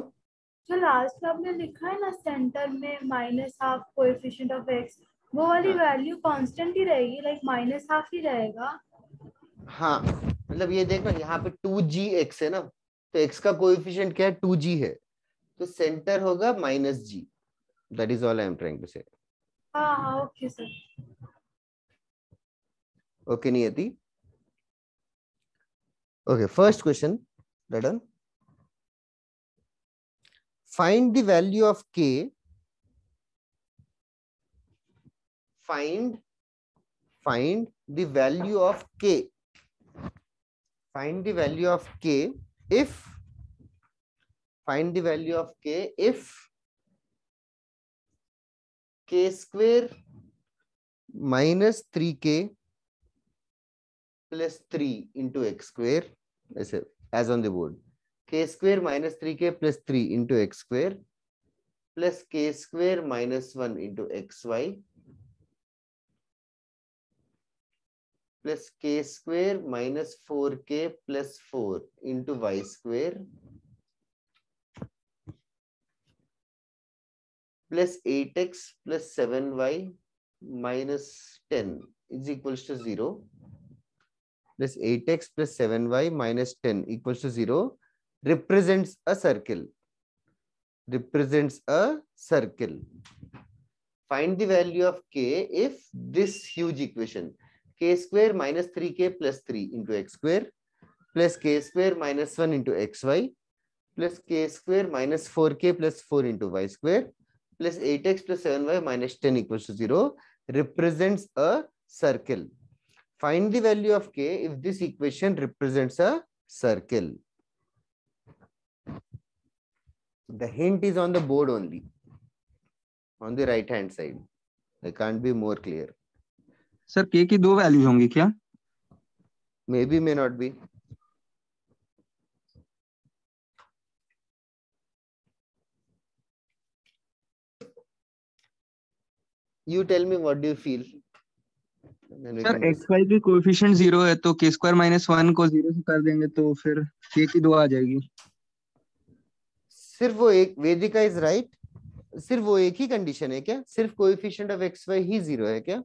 जो लास्ट में आपने लिखा है ना सेंटर में -12 कोएफिशिएंट ऑफ एक्स, वो वाली वैल्यू कांस्टेंट ही रहेगी, लाइक -12 ही रहेगा? हाँ, मतलब ये देखो यहाँ पे 2gx है ना, तो x का कोएफिशिएंट क्या है? 2g है, तो सेंटर होगा -g। That is all I am trying to say. हाँ हाँ, okay sir. Okay Niyati? Okay, first question done. Find the value of k. Find the value of k. Find the value of k if k square minus 3k plus 3 into x square, as on the board. K square minus 3k plus 3 into x square plus k square minus 1 into xy plus k square minus 4k plus 4 into y square plus 8x plus 7y minus 10 is equals to 0. Plus 8x plus 7y minus 10 equals to 0 represents a circle. Find the value of k if this huge equation, k square minus 3k plus 3 into x square plus k square minus 1 into xy plus k square minus 4k plus 4 into y square plus 8x plus 7y minus 10 equals to 0 represents a circle. Find the value of k if this equation represents a circle. The hint is on the board only, on the right hand side. I can't be more clear. Sir k की 2 values होंगी क्या? Maybe, may not be. You tell me, what do you feel? Sir x y की coefficient 0 है तो k square minus 1 को 0 से कर देंगे तो फिर k की 2 आ जाएगी। सिर्फ वो एक, वेदिका इज राइट, सिर्फ वो एक ही कंडीशन है क्या? सिर्फ coefficient of x why he 0 है क्या?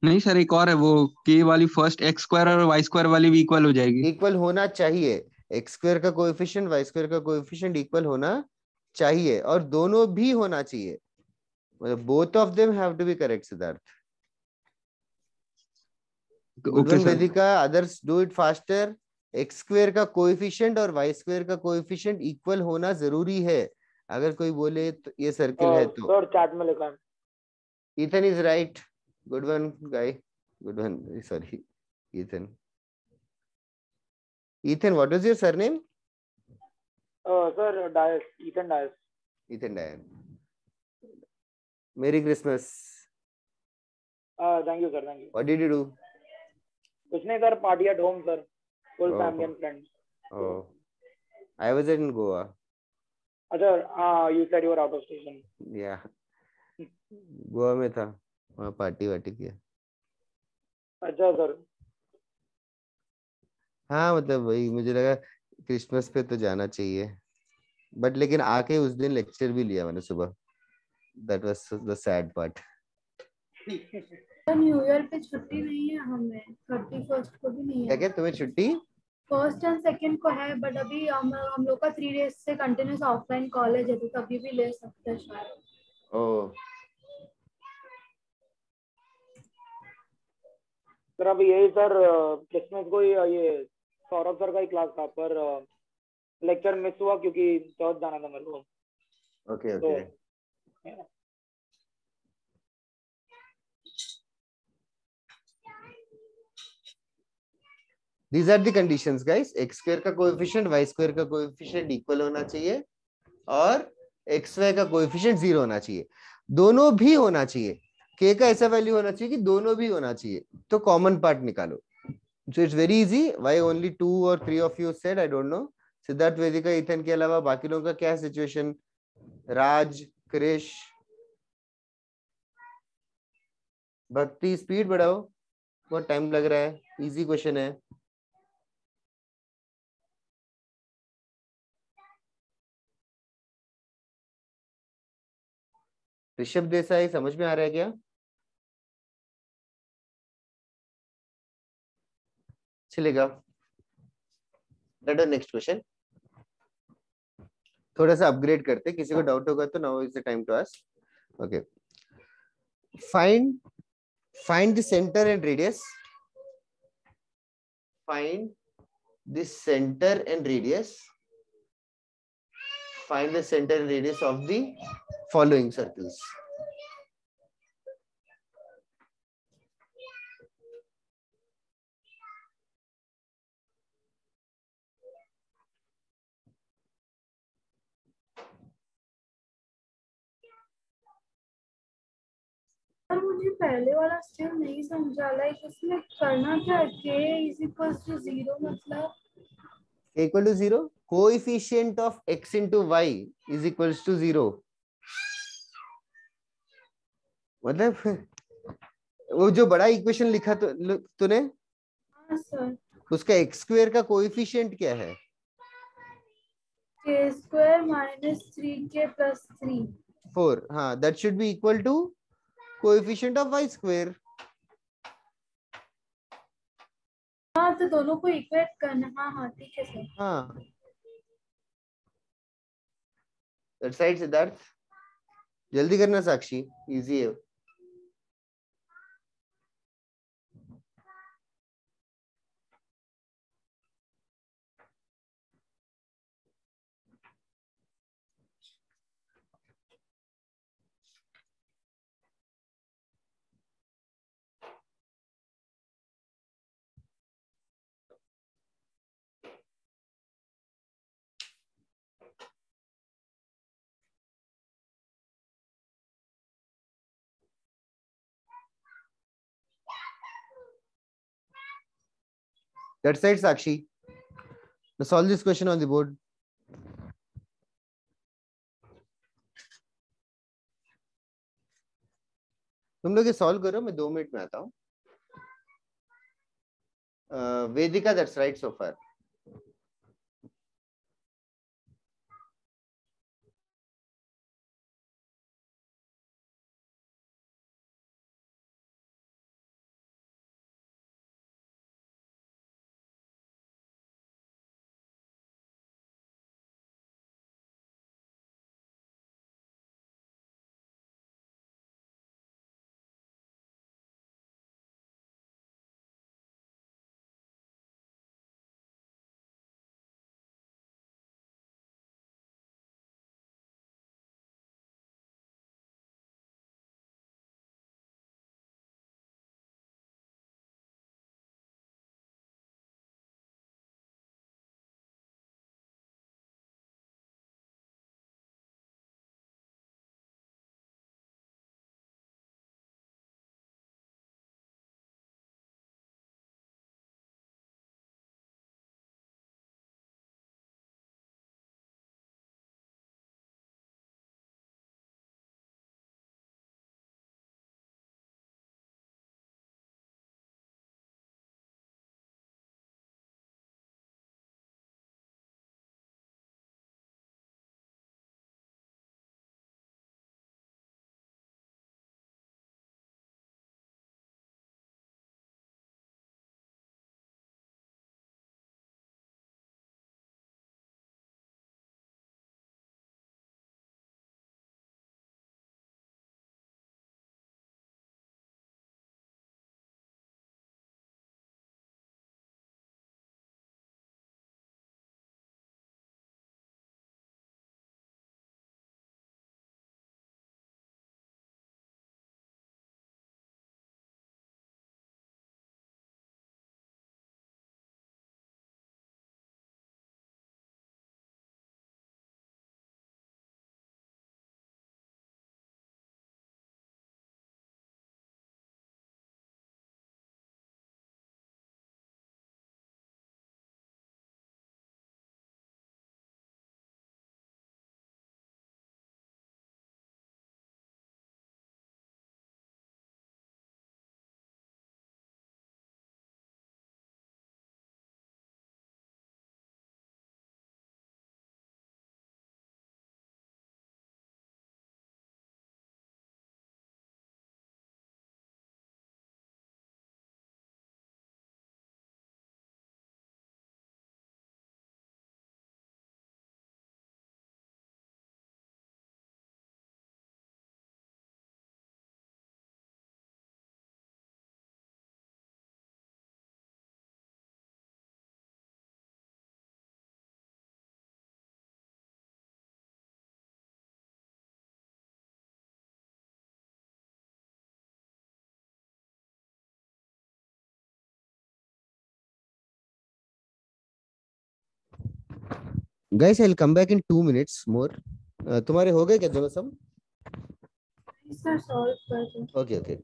नहीं सर, एक और है, वो k वाली फर्स्ट x स्क्वायर और y स्क्वायर वाली भी इक्वल हो जाएगी। इक्वल होना चाहिए, एक्स स्क्वायर का कोएफिशिएंट y स्क्वायर का कोएफिशिएंट इक्वल होना चाहिए, और दोनों भी होना चाहिए, मतलब both of them have to be correct Siddharth. Okay sir. Vedika, others do it faster. X square का कोएफिशिएंट और वाई स्क्वायर का कोएफिशिएंट इक्वल होना जरूरी है। अगर कोई बोले तो ये सर्किल है तो सर चैट में लिखा है। Ethan is right. Good one, guy. Good one. Sorry, Ethan. Ethan, what was your surname? Sir Dias, Ethan Dias. Ethan Dyer. Merry Christmas. Thank you sir, thank you. What did you do? कुछ नहीं सर, party at home sir, full Oh. Family and friends. Oh, I was in Goa. अच्छा, you said you were out of station. Yeah, Goa में था, वहाँ party वार्टी किया। अच्छा सर। हाँ मतलब वही मुझे लगा क्रिसमस पे तो जाना चाहिए, बट लेकिन आके उस दिन लेक्चर भी लिया मैंने सुबह। That was the sad part. New year पे छुट्टी नहीं है हमें, 31st को भी नहीं क्या है। क्या तुम्हें छुट्टी? फर्स्ट एंड सेकंड को है, बट अभी हम लोग का 3 डेज से कंटिन्यूस ऑफलाइन कॉलेज है, तो तभी भी ले सकते हैं शायद। ओह सर अभी यही सर, क्रिसमस को ही ये सौरभ सर का ही क्लास था, पर लेक्चर मिस हुआ क्योंकि चर्च जाना था मेरे को। ओके तो okay. These are the conditions guys. x square का कोएफिशिएंट y square का कोएफिशिएंट इक्वल होना चाहिए और xy का कोएफिशिएंट 0 होना चाहिए। दोनों भी होना चाहिए। k का ऐसा वैल्यू होना चाहिए कि दोनों भी होना चाहिए। तो कॉमन पार्ट निकालो। So it's very easy. Why only 2 or 3 of you said? I don't know. Siddharth, Vedika, Ethan के अलावा बाकी लोगों का क्या सिचुएशन? राज, क्रिश, भक्ति, स्पीड बढ़ाओ, बहुत टाइम लग रहा है। इजी क्वेश्चन है। ऋषभ देसाई, समझ में आ रहा है क्या? चलेगा। नेक्स्ट क्वेश्चन थोड़ा सा अपग्रेड करते, किसी को डाउट होगा तो now is the time to ask. Okay, find the centre and radius, find the centre and radius, find the centre and radius of the following circles. पर मुझे पहले वाला स्टिल नहीं समझा, लाइक उसमें करना क्या है? k इज इक्वल टू 0 मतलब k equal to 0, coefficient of x into y is equals to 0। मतलब वो जो बड़ा इक्वेशन लिखा तो तूने, हाँ सर, उसका x स्क्वायर का कोएफिशिएंट क्या है? k square minus 3k plus 3। 4। हाँ, that should be equal to coefficient of y square. हाँ तो दोनों को इक्वेट करना। हाँ हाँ ठीक है सर। हाँ, that side सिद्धार्थ, जल्दी करना साक्षी, इजी है। That side Sakshi. Now solve this question on the board. तुम लोग ये सॉल्व करो, मैं 2 मिनट में आता हूँ। वेदिका, that's right so far. Guys, I'll come back in 2 minutes more. तुम्हारे हो गए क्या दोनों सब? सर सॉल्व कर दो। Okay, okay.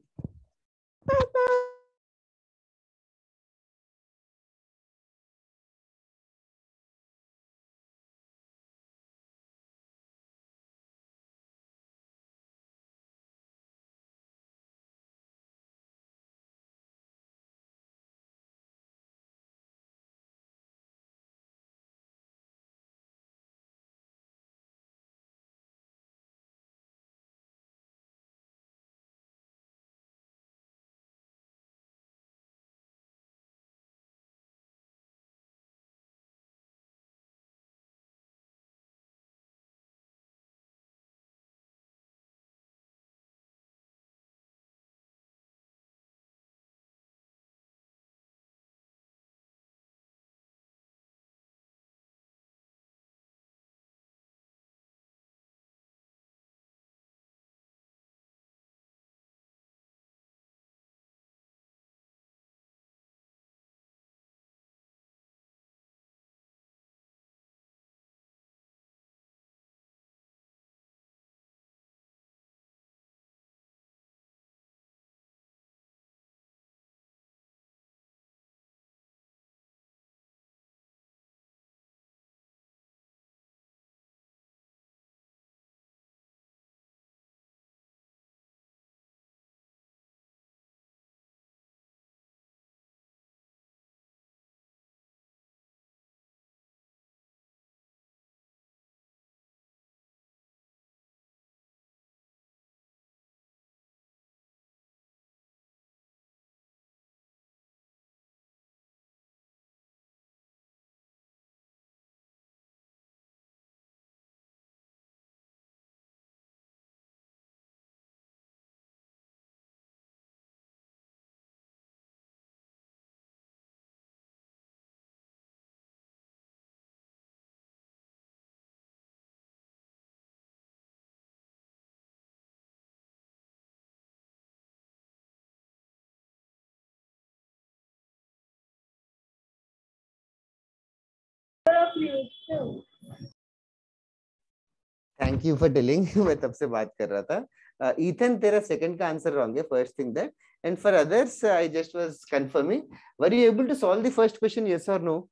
Thank you for telling. मैं तब से बात कर रहा था। ईथन, तेरा सेकंड का आंसर रॉन्ग है, first thing that, and for others I just was confirming, were you able to solve the first question, yes और नो?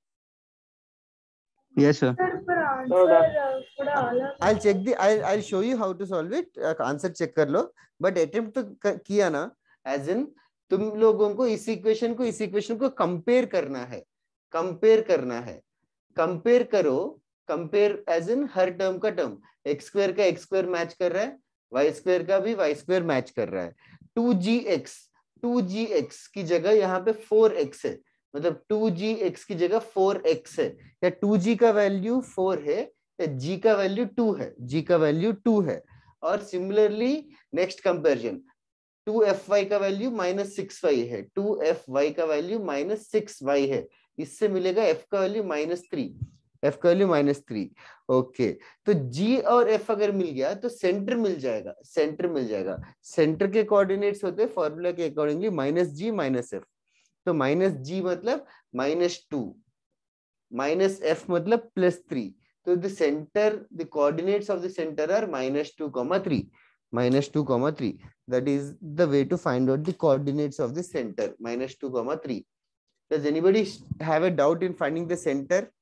Yes, sir. सर पर आंसर थोड़ा अलग I'll check the I'll show you how to solve it. Answer check कर लो, but attempt तो किया ना, as in तुम लोगों को इस इक्वेशन को कंपेयर करना है, कंपेयर करना है, कंपेयर करो, कंपेयर एज इन हर टर्म का टर्म, एक्स स्क्वायर का एक्स स्क्वायर मैच कर रहा है, वाई स्क्वायर का भी वाई स्क्वायर मैच कर रहा है। 2gx की जगह यहाँ पे 4x है, मतलब 2gx की जगह 4x है, या 2g का वैल्यू 4 है, या g का वैल्यू 2 है, g का वैल्यू 2 है। और सिमिलरली नेक्स्ट कंपेरिजन, 2fy का वैल्यू -6y है, 2fy का वैल्यू -6y है, इससे मिलेगा f का वैल्यू -3, f का वैल्यू -3। ओके, तो g और f अगर मिल गया तो सेंटर मिल जाएगा, सेंटर मिल जाएगा। सेंटर के कोऑर्डिनेट्स होते हैं फॉर्मूला के अकॉर्डिंगली -g -f, तो -g मतलब -2, -f मतलब +3, तो the center, the coordinates of the center are -2, -3, that is the way to find out the coordinates of the center, -2, 3. Does anybody have a doubt in finding the center?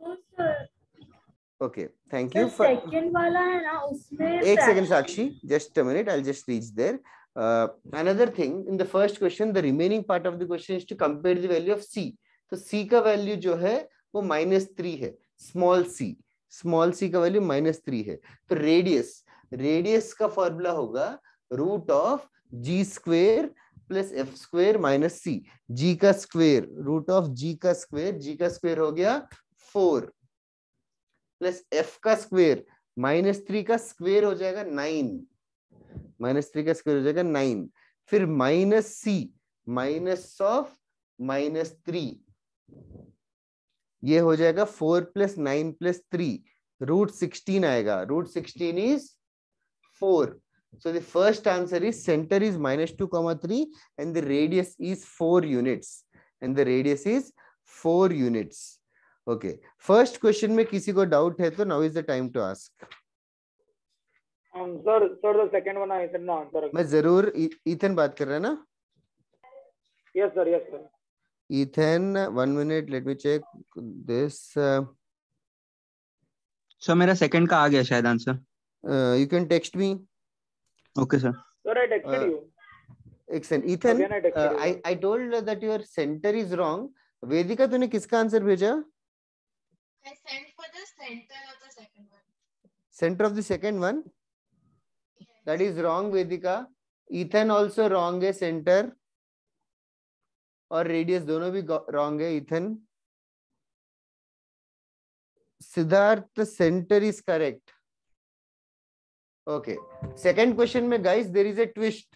No, sir. Okay, thank you. Second वाला है ना, उसमें एक second Sakshi, just a minute, I'll just reach there. Another thing, in the first question, the remaining part of the question is to compare the value of c. तो c का value जो है वो -3 है, स्मॉल c का value -3 है। तो radius का फॉर्मूला होगा √g² + f² - c, g का स्क्वायर, √g का स्क्वायर हो गया 4, प्लस f का स्क्वायर, -3 का स्क्वायर हो जाएगा 9, -3 का स्क्वायर हो जाएगा 9, फिर -c, -3, ये हो जाएगा 4 + 9 + 3, √16 आएगा, √16 is 4. So the first answer is center is -2, 3 and the radius is 4 units, and the radius is 4 units. Okay, first question में किसी को डाउट है तो now is the time to ask. Sir the second one I can answer. मैं जरूर Ethan बात कर रहा है ना? Yes sir. Ethan 1 minute, let me check this. Sir मेरा सेकंड का आ गया शायद answer. You can text me. Okay sir. Sir I texted you. Excellent. Ethan, Again, I texted you. I told that your center is wrong. वेदिका तूने किसका answer भेजा? I sent for the center of the second one. Center of the second one? That is wrong, Vedika. Ethan also wrong है, center और radius दोनों भी wrong है. Ethan. Siddharth, center is correct. Okay. Second question में guys there is a twist.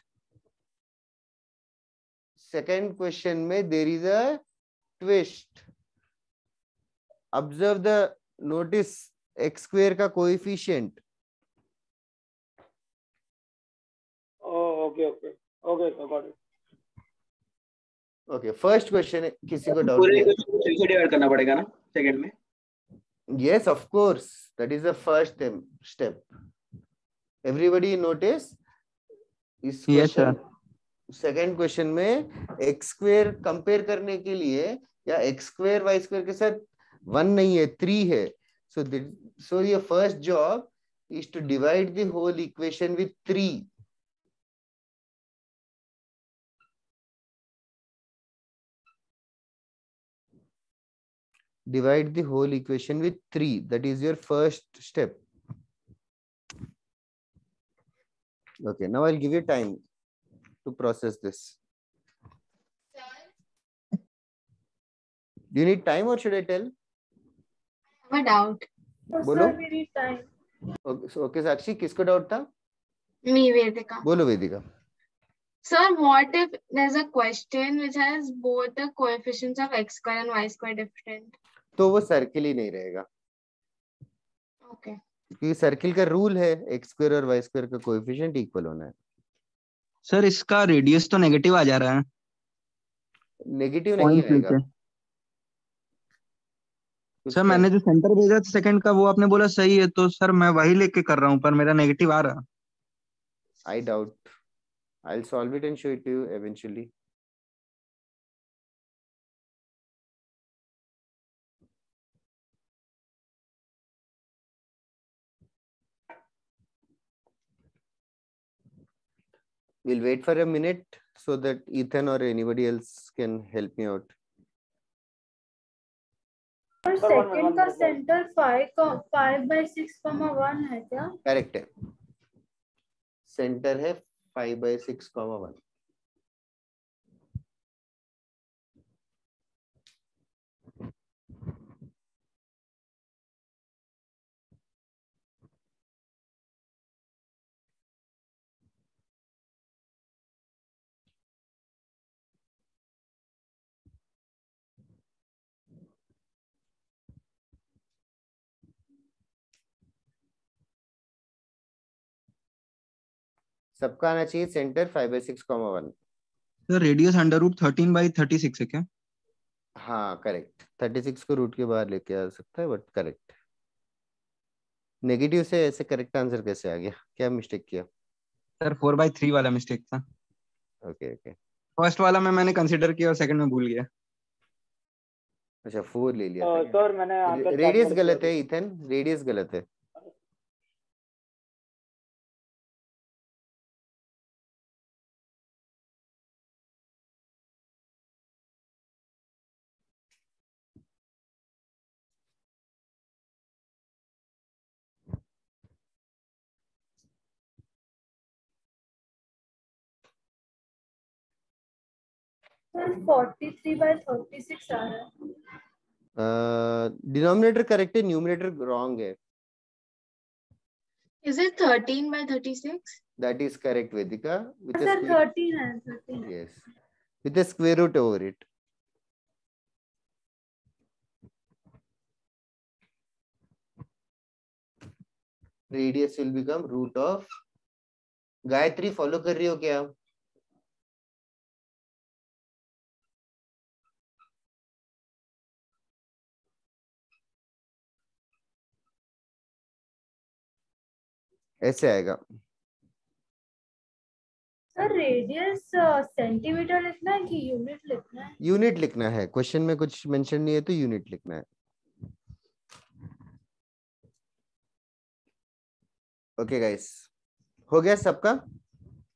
Second question में there is a twist. Observe the notice x square का coefficient. Oh, okay, so got it. Okay, first question है, किसी को doubt पूरे है? Question को फिर से डिवाइड करना पड़ेगा ना सेकंड में? Yes, of course. That is the first step. Everybody notice इस Yes, question. sir. Second question में एक्स स्क्वेयर कंपेयर करने के लिए या एक्स स्क्वेयर वाई स्क्वेयर के साथ 1 नहीं है 3 है. So your first job is to divide the whole equation with 3. Divide the whole equation with 3. That is your first step. Okay, now I'll give you time to process this. Do you need time or should I tell? I have a doubt. बोलो. Sir, we need time. Okay, साक्षी किसको doubt था? Me, Vedika. बोलो वेदिका. Sir, what if there's a question which has both the coefficients of x square and y square different? तो वो circle ही नहीं रहेगा. Okay. क्योंकि circle का रूल है एक्स स्क्वायर और वाई स्क्वायर का कोएफिशिएंट इक्वल होना है. सर इसका रेडियस तो नेगेटिव आ जा रहा है. नेगेटिव नहीं पॉइंट आएगा. सर मैंने जो सेंटर भेजा था सेकंड का वो आपने बोला सही है तो सर मैं वही लेके कर रहा हूँ पर मेरा नेगेटिव आ रहा. I doubt. I'll solve it and show it to you eventually. We'll wait for a minute so that Ethan or anybody else can help me out. और सेकंड का सेंटर 5/6, 1 है क्या? करेक्ट है. सेंटर है 5/6, 1. सबका आना चाहिए सेंटर 5/6, 1. सर रेडियस √13/36 है क्या? हाँ करेक्ट. 36 को रूट के बाहर लेके आ सकता है बट करेक्ट. नेगेटिव से ऐसे करेक्ट आंसर कैसे आ गया? क्या मिस्टेक किया? सर 4/3 वाला मिस्टेक था. Okay okay. फर्स्ट वाला मैंने कंसीडर किया और सेकंड में भूल गया. अच्छा 4 ले लिया था. सर मैंने आंसर रेडियस गलत है इथन. रेडियस गलत है. सर 43/36 आ रहा है. डिनोमिनेटर करेक्ट है, न्यूमरेटर रॉन्ग है. Is it 13/36? That is correct, Vedika. With a sir square, 13 है 13. yes, with a square root over it. Radius will become root of. Gayatri follow कर रही हो क्या? ऐसे आएगा। सर रेडियस सेंटीमीटर लिखना है कि यूनिट लिखना है? यूनिट लिखना है, क्वेश्चन में कुछ मेंशन नहीं है तो यूनिट लिखना है। ओके गाइस, हो गया सबका?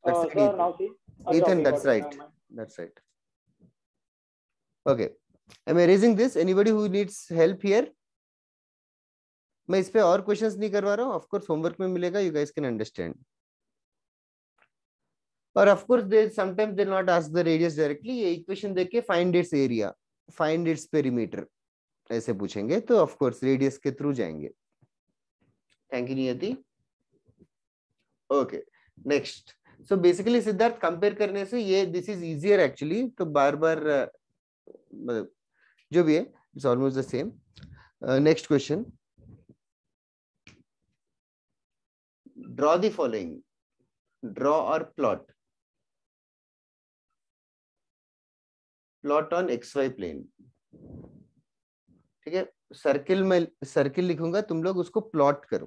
Sir now see Ethan, that's right. That's right. Okay. Am I erasing this? Anybody who needs help here? मैं इस पे और क्वेश्चंस नहीं करवा रहा हूँ, ऑफ कोर्स होमवर्क में मिलेगा, यू गाइस कैन अंडरस्टैंड। और of course they sometimes they not ask the radius directly, ये इक्वेशन देख के find its area, find its perimeter ऐसे पूछेंगे, तो ऑफ कोर्स रेडियस के थ्रू जाएंगे। थैंक यू नियति। Okay next, so basically Siddharth compare करने से ये दिस इज इजियर एक्चुअली, तो बार बार मतलब जो भी है it's almost the same. Next question, draw the following, draw और प्लॉट ऑन XY प्लेन। ठीक है, सर्किल में सर्किल लिखूंगा, तुम लोग उसको प्लॉट करो।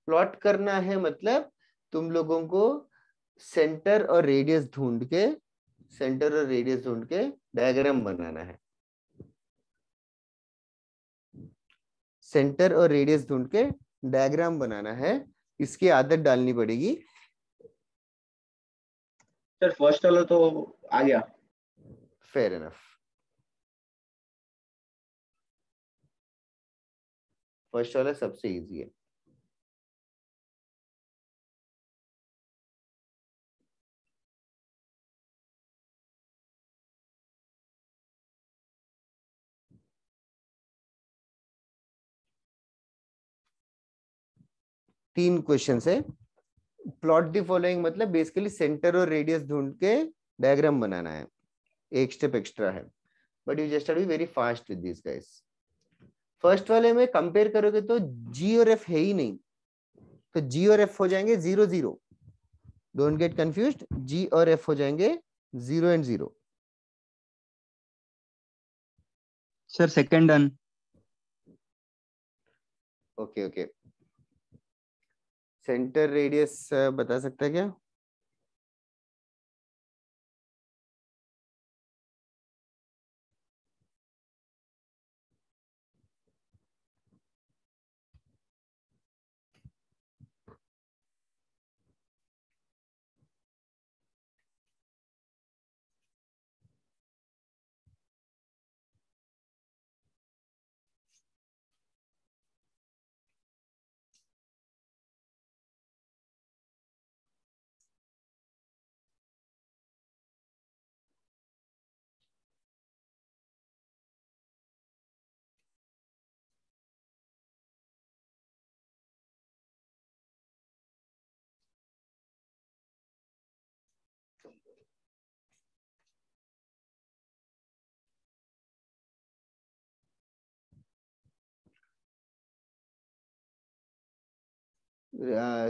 प्लॉट करना है मतलब तुम लोगों को सेंटर और रेडियस ढूंढ के डायग्राम बनाना है। सेंटर और रेडियस ढूंढ के डायग्राम बनाना है, इसकी आदत डालनी पड़ेगी। सर फर्स्ट वाला तो आ गया। फेयर इनफ, फर्स्ट वाला सबसे इजी है। तीन क्वेश्चन है। प्लॉट द फॉलोइंग मतलब बेसिकली सेंटर और रेडियस ढूंढ के डायग्राम बनाना है, एक स्टेप एक्स्ट्रा है, but you just have to be very fast with this guys. First वाले में कंपेयर करोगे तो G और F है ही नहीं, तो G और F हो जाएंगे 0 0, डोंट गेट कंफ्यूज्ड, G और F हो जाएंगे 0 and 0। Sir second done. Okay okay, centre radius बता सकता है क्या?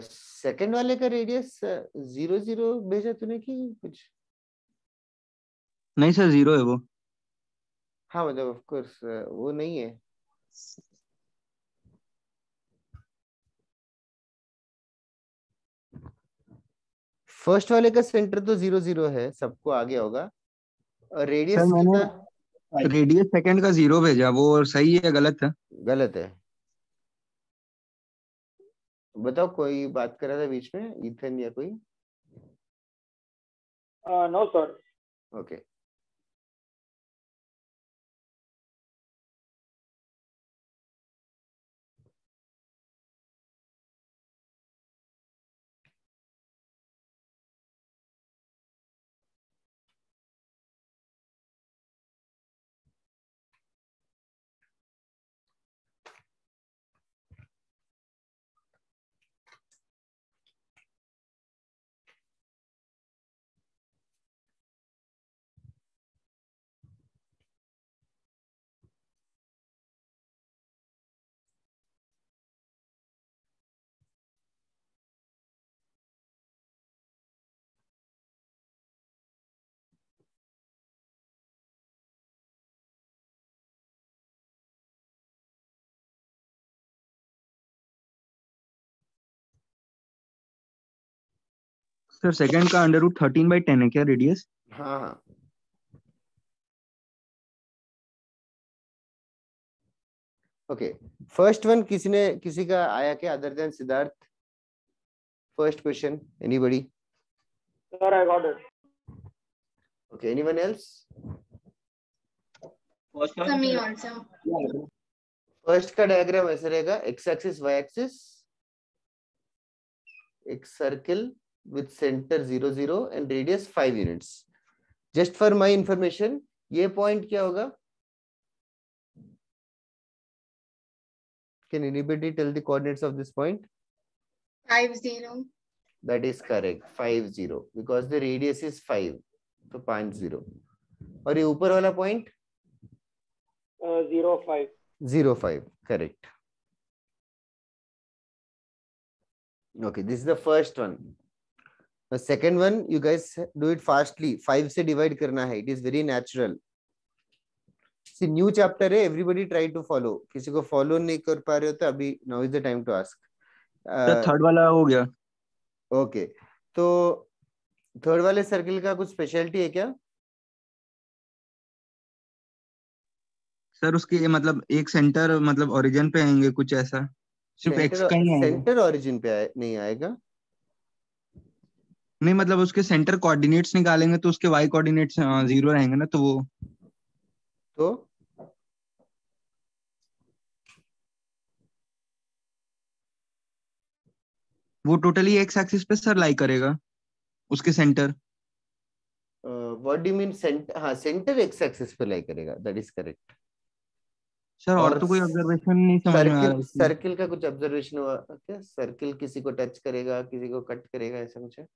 सेकंड वाले का रेडियस 0 0 भेजा तूने कि कुछ? नहीं सर 0 है वो। हाँ मतलब ऑफ कोर्स वो नहीं है। फर्स्ट वाले का सेंटर तो 0 0 है, सबको आ गया होगा। और सर रेडियस मैंने कितना? रेडियस सेकंड का 0 भेजा, वो सही है गलत है? गलत है। बताओ, कोई बात कर रहा था बीच में, इथन या कोई? No sir. Okay sir second का √13/10 है क्या रेडियस? हाँ हाँ ओके फर्स्ट वन किसी का आया क्या other than Siddharth? First question anybody? Sir I got it. Okay anyone else? Me also. First का डायग्राम ऐसे रहेगा, एक्स एक्सिस वाई एक्सिस, एक circle with centre 0 0 and radius 5 units. Just for my information ये point क्या होगा? Can anybody tell the coordinates of this point? 5 0. That is correct, 5 0 because the radius is 5, तो 5 0। और ये ऊपर वाला point 0 5 0 5 correct। Okay, this is the first one। The second one you guys do it fastly, 5 से divide करना है, it is very natural। See new chapter है, everybody try to follow। किसी को follow नहीं कर पा रहे हो तो अभी now is the time to ask। Sir third वाला हो गया। ओके तो थर्ड वाले सर्किल का कुछ स्पेशलिटी है क्या? सर उसके मतलब एक सेंटर मतलब ओरिजिन पे आएंगे कुछ ऐसा, सिर्फ एक्स का ही आएगा। सेंटर ओरिजिन पे नहीं आएगा? नहीं मतलब उसके सेंटर कोऑर्डिनेट्स निकालेंगे तो उसके वाई कोऑर्डिनेट्स 0 रहेंगे ना, तो वो टोटली एक्स एक्सिस पे सर लाई करेगा उसके centre. What do you mean centre? हाँ सेंटर एक्स एक्सिस पे लाई करेगा, दैट इज करेक्ट। सर और तो कोई ऑब्जर्वेशन नहीं समझ में आ रहा है। सर्किल का कुछ ऑब्जर्वेशन हुआ क्या? सर्किल किसी को टच करेगा, किसी को कट करेगा, ऐसा कुछ है?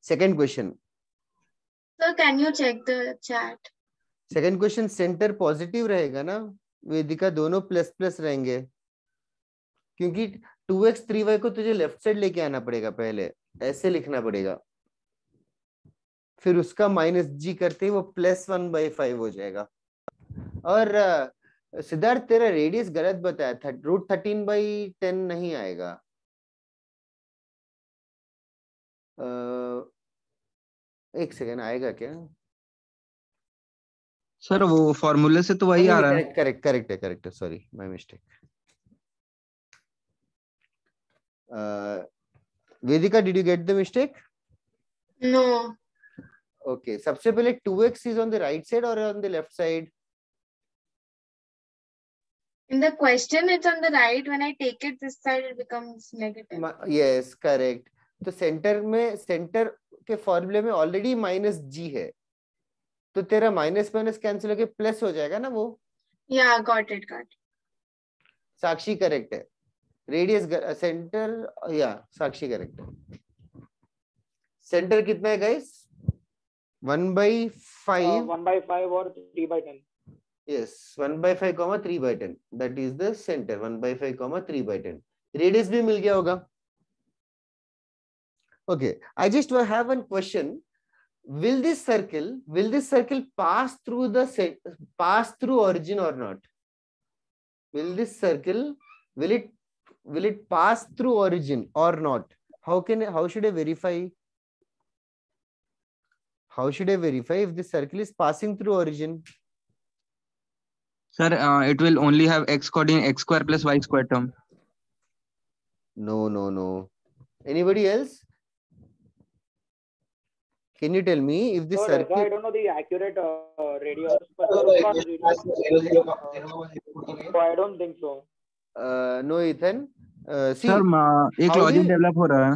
Second question. Sir, can you check the chat? Second question centre positive रहेगा ना वेदिका? दोनों प्लस प्लस रहेंगे क्योंकि 2x 3y को तुझे लेफ्ट साइड लेके आना पड़ेगा, पहले ऐसे लिखना पड़ेगा, फिर उसका -g करते ही वो +1/5 हो जाएगा। और सिद्धार्थ तेरा रेडियस गलत बताया था, √13/10 नहीं आएगा। एक सेकेंड, आएगा क्या? सर वो फॉर्मूले से तो वही आ रहा है। करेक्ट है, sorry my mistake. Vedika did you get the mistake? No. Okay सबसे पहले 2x is on the right side और on the left side? In the question, it's on the right. When I take it this side, it becomes negative. Yes, correct। तो centre के फॉर्मूले में already -g है, तो तेरा minus cancel होके plus हो जाएगा ना वो। Yeah, got it. Sakshi correct है। रेडियस सेंटर, या साक्षी करेक्ट है। सेंटर कितना है गाइस? 1/5 1/5 और 3/10। yes 1/5 3/10 that is the center। 1/5 3/10 radius भी मिल गया होगा। okay I just have one question। will this circle pass through origin or not? will it pass through origin or not? how should I verify if this circle is passing through origin? Sir, it will only have x coordinate x square plus y square term. No. Anybody else? Can you tell me if this circle? I don't know the accurate radius, but so I don't think so. No, Ethan. See, Sir, एक logic develop हो रहा है।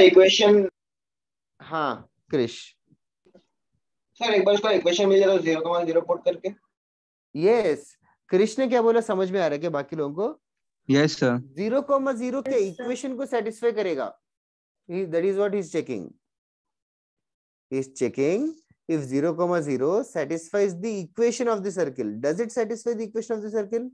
Equation. हाँ Krrish sir एक बार इसका equation मिल जाए तो 0,0 put करके। यस क्रिश ने क्या बोला समझ में आ रहा है क्या बाकी लोगों को? Yes sir. 0,0 के इक्वेशन को सेटिस्फाई करेगा। That is what he is checking. he is checking if 0,0 satisfies the equation of the circle. Does it satisfy the equation of the circle?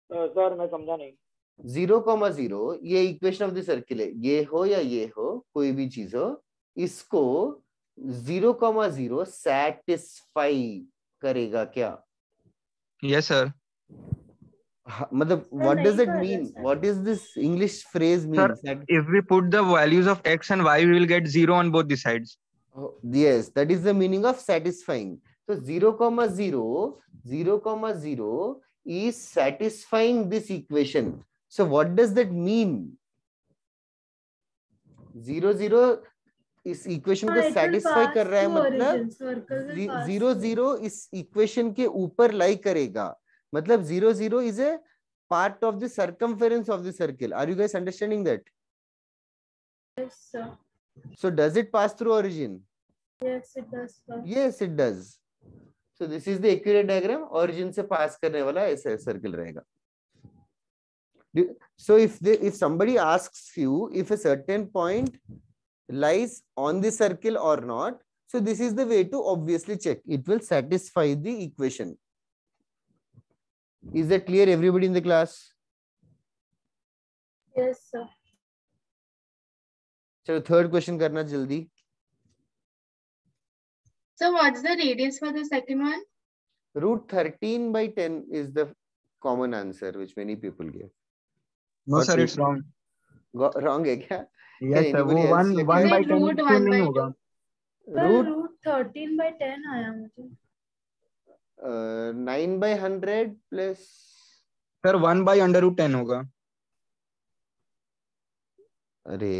Sir मैं समझा नहीं। 0,0 ये इक्वेशन ऑफ द सर्किल है, ये हो या ये हो, कोई भी चीज हो, इसको 0,0 सैटिस्फाई करेगा क्या? Yes sir. मतलब what does it mean? What is this English phrase mean? Sir, if we put the values of x and y, we will get 0 on both the sides. Yes, that is the meaning of satisfying. So 0,0 is satisfying this equation. So what does that mean? 0,0 इस equation को satisfy कर रहा है, मतलब 0,0 इस equation के ऊपर लाई करेगा, मतलब 0,0 is a part of the circumference of the circle. Are you guys understanding that? Yes, sir. So does it pass through origin? Yes, it does, sir. Yes, it does. So this is the accurate diagram. Origin से pass करने वाला ऐसा circle रहेगा. So if somebody asks you if a certain point lies on the circle or not, so this is the way to obviously check. It will satisfy the equation. Is that clear, everybody in the class? Yes, sir. चलो third question करना जल्दी. So what's the radius for the second one? Root 13 by 10 is the common answer which many people give. No What sir, you it's wrong. Wrong है क्या? Yes sir, वो Anybody else 1 check 1 it? by Like 10 root क्यों 1 नहीं by होगा? 2. Root root 13 by 10 आया मुझे. 9 by 100 plus sir 1 by under root 10 होगा. अरे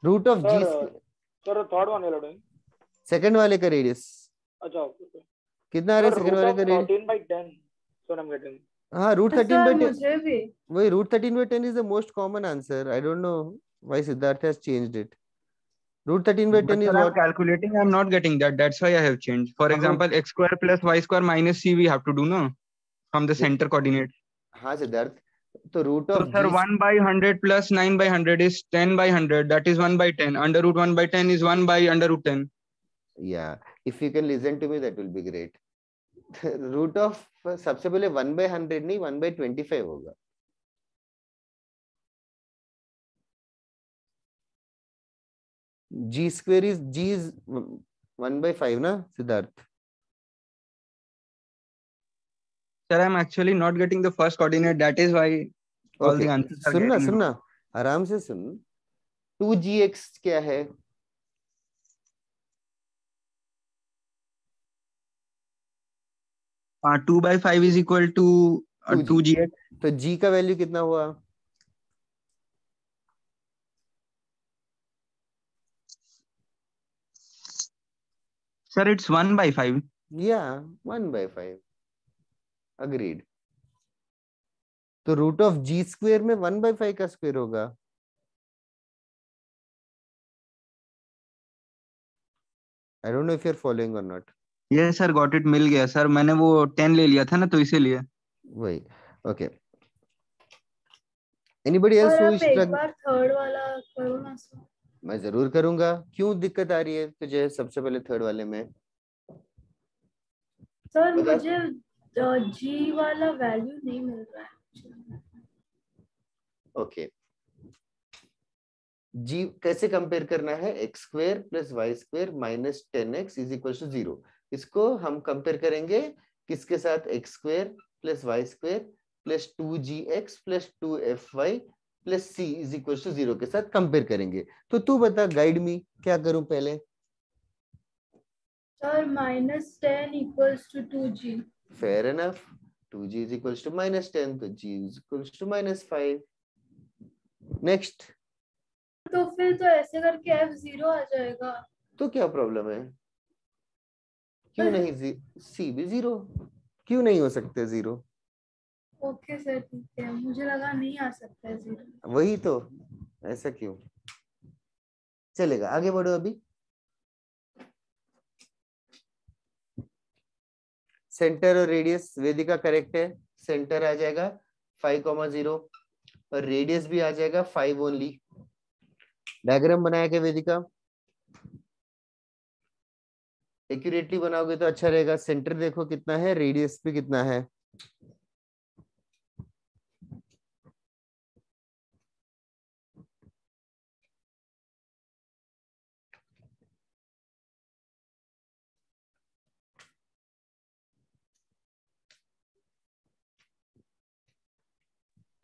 root of g sir third one वाला डूइंग. सेकंड वाले का रेडियस अच्छा ओके. कितना आ रहा है? सेकंड वाले का radius 13 by 10. So I'm getting. हाँ root 13 by 10. मुझे भी वही root 13 by 10 is the most common answer. I don't know why Siddharth has changed it. Root 13 by 10 But is sir, I'm what? calculating, I'm not getting that. That's why I have changed. For example, x square plus y square minus c we have to do, no? From the center coordinate. हाँ सिद्धार्थ, तो root So of sir, g 1 by 100 plus 9 by 100 is 10 by 100. That is 1 by 10. Under root 1 by 10 is 1 by under root 10. yeah, if you can listen to me that will be great. root of सबसे पहले 1 by 100 नहीं 1 by 25 होगा. g square is 1 by 5 ना Siddharth? Sir, I'm actually not getting the first coordinate. That is why all the answers are सुनना getting सुनना आराम से सुन. 2gx क्या है? 2 by 5 is equal to 2gx. तो g का वैल्यू कितना हुआ? Sir, it's 1 by 5. Yeah, 1 by 5. Agreed. तो रूट ऑफ जी स्क्वेयर में 1 by 5 का स्क्वायर होगा. I don't know if you're following or not. Yes sir, got it. मिल गया sir. मैंने वो 10 ले लिया था ना, तो इसीलिए. वही. Okay. Anybody else और who आप is एक struggling? बार थर्ड वाला करो ना सर. मैं जरूर करूंगा. क्यों दिक्कत आ रही है तुझे सबसे पहले थर्ड वाले में? सर मुझे जी वाला वैल्यू नहीं मिल रहा है. ओके. जी कैसे कंपेयर करना है? X square plus y square minus 10x is equal to 0. इसको हम कंपेयर करेंगे किसके साथ? X square plus y square plus 2gx plus 2fy plus c is equal to 0 के साथ कंपेयर करेंगे. तो तू बता, गाइड मी, क्या करूं पहले? Sir -10 equals to 2g. Fair enough. 2g is equal to -10, तो g is equal to -5. Next. तो फिर तो ऐसे करके f 0 आ जाएगा. तो क्या प्रॉब्लम है? क्यों नहीं? c भी 0 क्यों नहीं हो सकते 0? ओके सर ठीक है, मुझे लगा नहीं आ सकता है 0. वही तो, ऐसा क्यों? चलेगा, आगे बढ़ो. अभी सेंटर और रेडियस वेदिका करेक्ट है. सेंटर आ जाएगा 5,0 और रेडियस भी आ जाएगा 5 ओनली. डायग्राम बनाया क्या वेदिका? एक्यूरेटली बनाओगे तो अच्छा रहेगा. सेंटर देखो कितना है, रेडियस भी कितना है.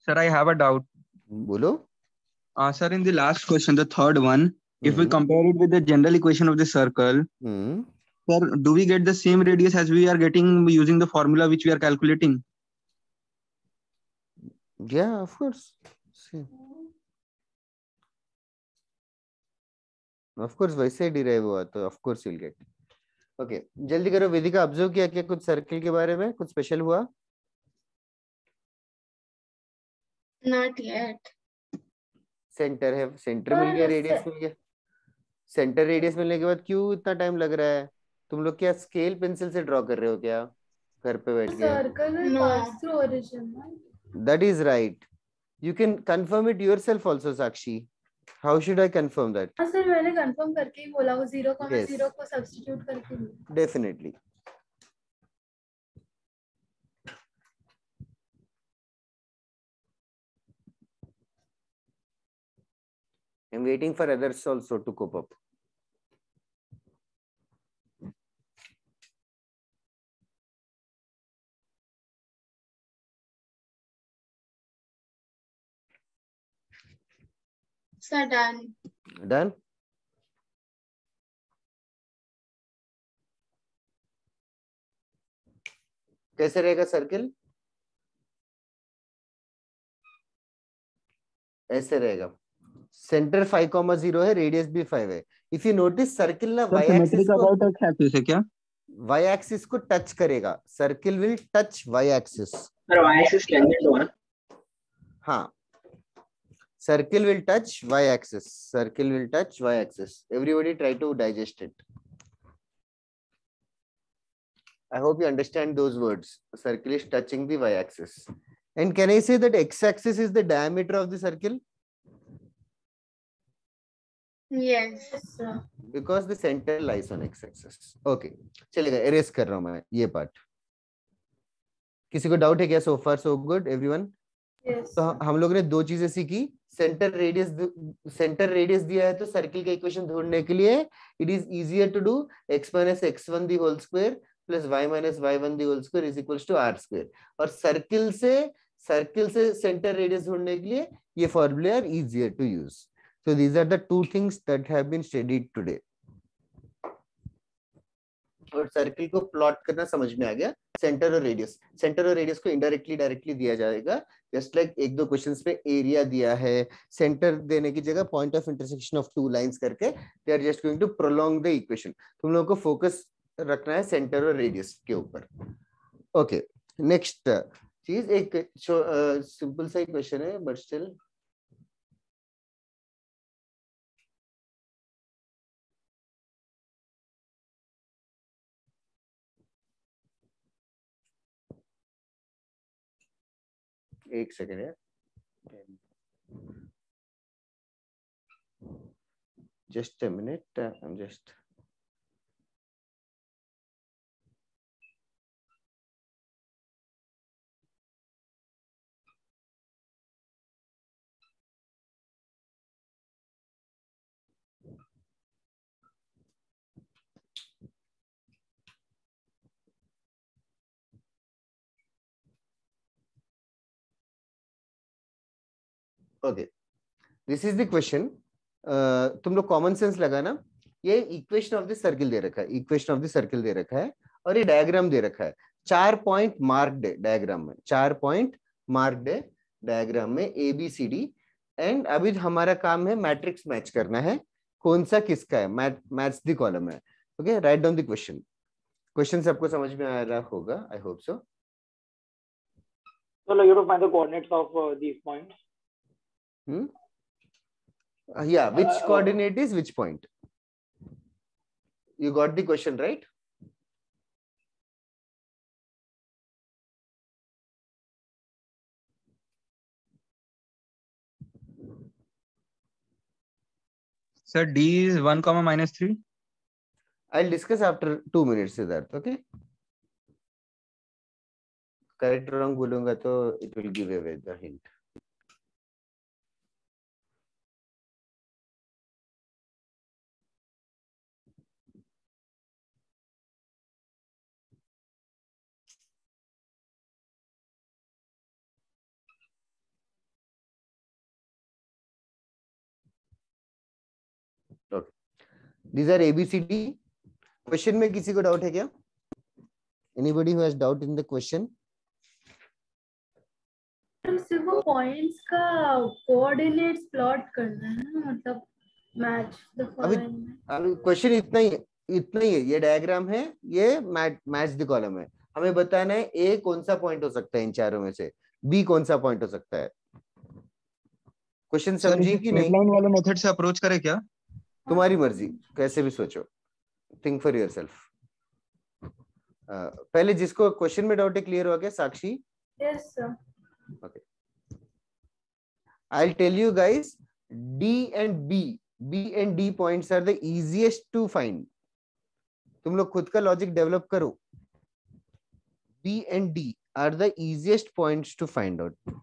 Sir, I have a doubt. बोलो. Sir, in the last question, the third one, if we compare it with the general equation of the circle, sir, do we get the same radius as we are getting using the formula which we are calculating? Yeah, of course. Of course, वैसे derive हुआ तो of course you'll get. Okay, जल्दी करो. वेदिका observe किया क्या कुछ circle के बारे में? कुछ स्पेशल हुआ? Not yet. सेंटर है, सेंटर मिल गया, रेडियस मिल गया. सेंटर रेडियस मिलने के बाद क्यों इतना टाइम लग रहा है? तुम लोग क्या स्केल पेंसिल से ड्रॉ कर रहे हो क्या घर पे बैठ के? Circle will pass through origin. That is right. You can confirm it yourself also, Sakshi. How should I confirm that? हाँ सर, मैंने कंफर्म करके ही बोला, वो 0,0 Yes. को सब्स्टिट्यूट करके बोला. Definitely. I'm waiting for others also to cope up. Sir, done. Done? कैसे रहेगा सर्किल? ऐसे रहेगा. सेंटर 5,0 है, रेडियस भी 5 है. इफ यू नोटिस सर्किल ना Sir, symmetric about x axis है क्या? y एक्सिस को टच करेगा. Circle will touch y axis. Sir, y axis tangent to 1. हाँ, circle will touch y axis. Circle will touch y axis. Everybody try to digest it. I hope you understand those words. Circle is touching the y axis. And can I say that x axis is the diameter of the circle? Yes. Because the center lies on x axis. Okay. चलेगा, erase कर रहा हूँ मैं ये part. किसी को doubt है क्या? So far so good, everyone? Yes. तो हम लोग ने दो चीजें सीखी. सेंटर रेडियस दिया है तो सर्किल का इक्वेशन ढूंढने के लिए it is easier to do x minus x1 the whole square plus y minus y1 the whole square is equals to r square. और सर्किल से सेंटर रेडियस ढूंढने के लिए ये फॉर्मूले are easier to use. So these are the two things that have been studied today. और circle को plot करना समझ में आ गया. सेंटर और रेडियस को इनडायरेक्टली डायरेक्टली दिया जाएगा. जस्ट लाइक एक दो क्वेश्चंस पे एरिया दिया है, सेंटर देने की जगह point of intersection of two lines करके they are just going to prolong the equation. तुम लोगों को फोकस रखना है सेंटर और रेडियस के ऊपर. ओके, नेक्स्ट चीज एक सिंपल सा क्वेश्चन है बट स्टिल एक सेकेंड है. Just a minute. I'm just. Okay. This is the question. तुम लोग कॉमन सेंस लगाना. ये इक्वेशन ऑफ द सर्किल दे रखा है, और ये डायग्राम दे रखा है. 4 पॉइंट मार्क्ड है डायग्राम में, 4 पॉइंट मार्क्ड है डायग्राम में ABCD. एंड अभी हमारा काम है मैट्रिक्स मैच करना है, कौन सा किसका है. मैच द कॉलम है. Okay, write down the question सबको समझ में आ रहा होगा, I hope so. So you have to find the coordinates of these points. Yeah, which coordinate is which point? You got the question right? Sir, D is 1 comma minus 3. I'll discuss after 2 minutes, Siddharth. Okay. Correct or wrong बोलूंगा तो it will give away the hint. These are ABCD. Question में किसी को doubt है क्या? Anybody who has doubt in the question? सिर्फ वो points का कोऑर्डिनेट्स प्लॉट करना है ना, मतलब मैच द फॉलोइंग। अभी क्वेश्चन इतना ही है, ये डायग्राम है, ये मैच द कॉलम है। हमें बताना है ए कौन सा पॉइंट हो सकता है इन चारों में से, बी कौन सा पॉइंट हो सकता है। क्वेश्चन समझी कि नहीं? लाइन वाले मेथड से अप्रोच करें क्या? तुम्हारी मर्जी, कैसे भी सोचो, थिंक फॉर योरसेल्फ। पहले जिसको क्वेश्चन में डाउट है क्लियर हो गया? Sakshi? Yes sir. Okay. I'll tell you guys, D and D points are the easiest to find. तुम लोग खुद का लॉजिक डेवलप करो। B and D are the easiest points to find out.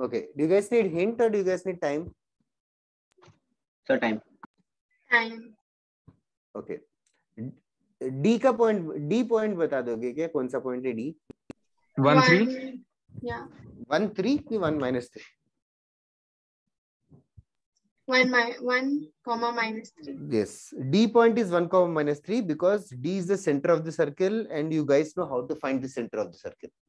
Okay. Do you guys need hint or do you guys need time? Sir, time. Time. Okay. D का point बता दोगे क्या? कौन सा पॉइंट है D? 1 3. Yeah. 1 3 कि 1 -3? 1 comma -3. Yes. D point is 1 -3 because D is the center of the circle and you guys know how to find the center of the circle.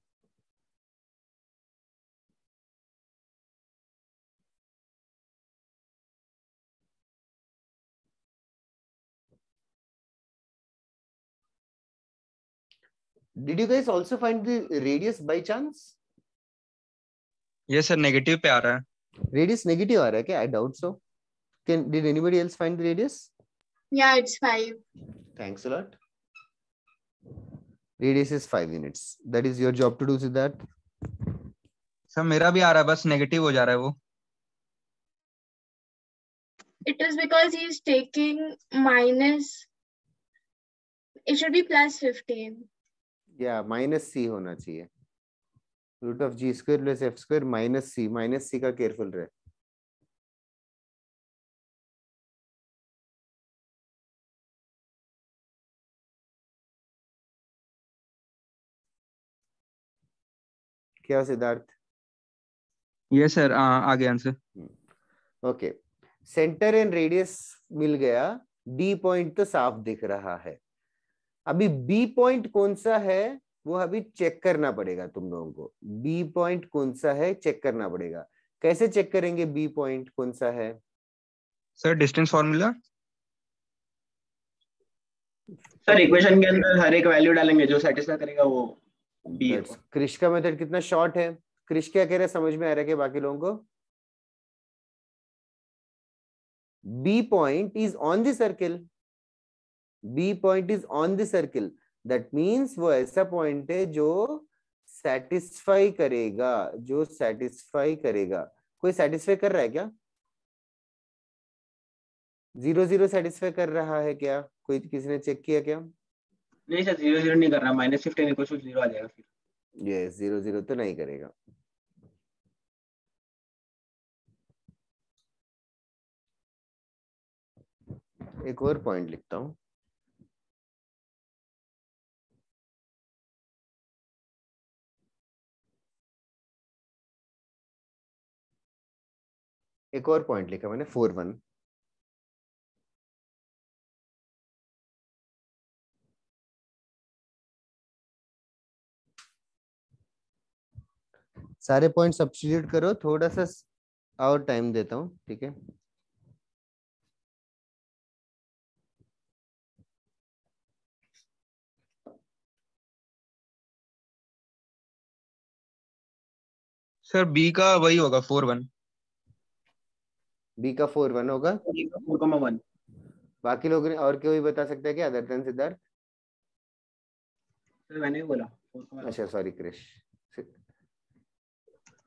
Did you guys also find the radius by chance? Yes sir, negative पे आ रहा है। Radius negative आ रहा है क्या? I doubt so. Did anybody else find the radius? Yeah, it's 5. Thanks a lot. Radius is 5 units. That is your job to do, Siddharth. Sir मेरा भी आ रहा है, बस नेगेटिव हो जा रहा है वो। It is because he is taking minus. It should be plus 15. Yeah, -c होना चाहिए। Root of g square plus f square -c का केयरफुल रहे। क्या सिद्धार्थ? यस सर, आ गया answer. Okay, centre and radius मिल गया, डी पॉइंट तो साफ दिख रहा है। अभी बी पॉइंट कौन सा है वो अभी चेक करना पड़ेगा तुम लोगों को। बी पॉइंट कौन सा है चेक करना पड़ेगा। कैसे चेक करेंगे बी पॉइंट कौन सा है? Sir distance formula. Sir equation के अंदर हर एक वैल्यू डालेंगे, जो सेटिस्फाई करेगा वो बी होगा। क्रिश का मेथड कितना शॉर्ट है? क्रिश क्या कह रहे हैं, समझ में आ रहा है कि बाकी लोगों को? B point is on the circle, B point is on the circle, that means वो ऐसा पॉइंट है जो सेटिस्फाई करेगा, जो सेटिस्फाई करेगा। कोई सेटिस्फाई कर रहा है क्या? 0 0 सेटिस्फाई कर रहा है क्या? कोई किसी ने चेक किया क्या? नहीं सर, 0 0 नहीं कर रहा, -15 = 0 आ जाएगा फिर। ये 0 0 तो नहीं करेगा। एक और पॉइंट लिखता हूं, एक और पॉइंट लिखा मैंने 4 1। सारे पॉइंट सब्स्टिट्यूट करो, थोड़ा सा और टाइम देता हूं, ठीक है? सर बी का वही होगा 4 1। बी का 4 1 होगा। 4,1। बाकी लोग ने और कोई बता सकता है क्या अदर देन सिद्धार्थ? सर मैंने भी बोला 4,1। अच्छा सॉरी क्रिश।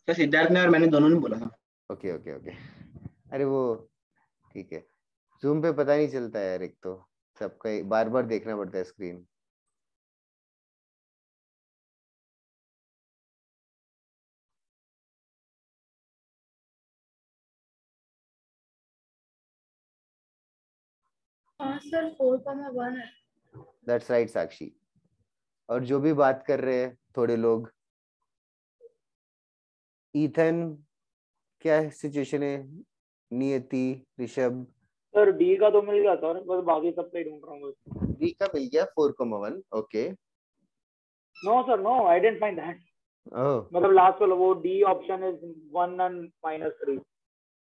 सर सिद्धार्थ ने और मैंने दोनों ने बोला था। Okay okay okay. अरे वो ठीक है, जूम पे पता नहीं चलता है यार, एक तो सबका बार बार देखना पड़ता है स्क्रीन। हाँ सर 4,1 है। दैट्स राइट साक्षी। और जो भी बात कर रहे हैं थोड़े लोग, ईथन क्या सिचुएशन है? नियति, ऋषभ? सर डी का तो मिल गया सर, बस बाकी सब पे ढूंढ रहा हूँ बस। बी का मिल गया 4,1। Okay. No sir no, I didn't find that. Oh मतलब लास्ट वाला वो D option is 1 and -3।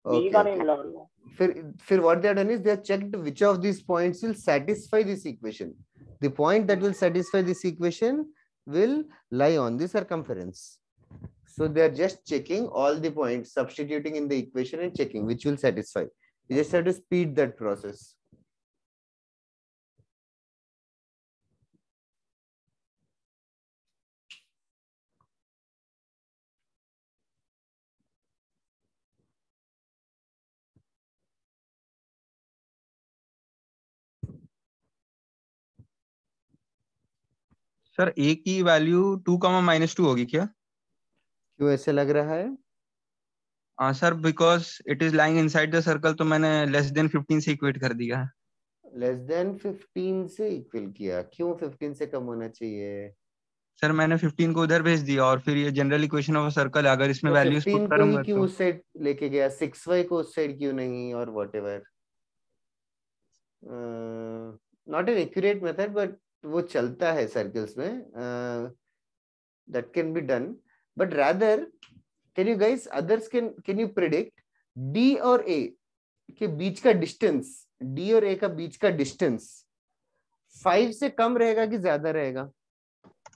B okay का नहीं ओके। मिला मेरे को। फिर what they have done is they have checked which of these points will satisfy this equation. The point that will satisfy this equation will lie on the circumference. So they are just checking all the points, substituting in the equation and checking which will satisfy. You just have to speed that process. Sir A की value 2, -2 होगी क्या? क्यों ऐसे लग रहा है? हाँ sir, because it is lying inside the circle, तो मैंने <15 से इक्वेट कर दिया है। लेस देन 15 से इक्वल किया? क्यों 15 से कम होना चाहिए? सर मैंने 15 को उधर भेज दिया, और फिर ये जनरल इक्वेशन ऑफ सर्कल है, अगर इसमें तो वैल्यूज पुट 15 को ही करूंगा क्यों तो। उस साइड लेके गया? 6y को उस साइड क्यों नहीं? और what ever, not an accurate method but वो चलता है सर्कल्स में। that can be done, but rather can you guys others can you predict D और A के बीच का डिस्टेंस, D और A का बीच का डिस्टेंस 5 से कम रहेगा कि ज्यादा रहेगा?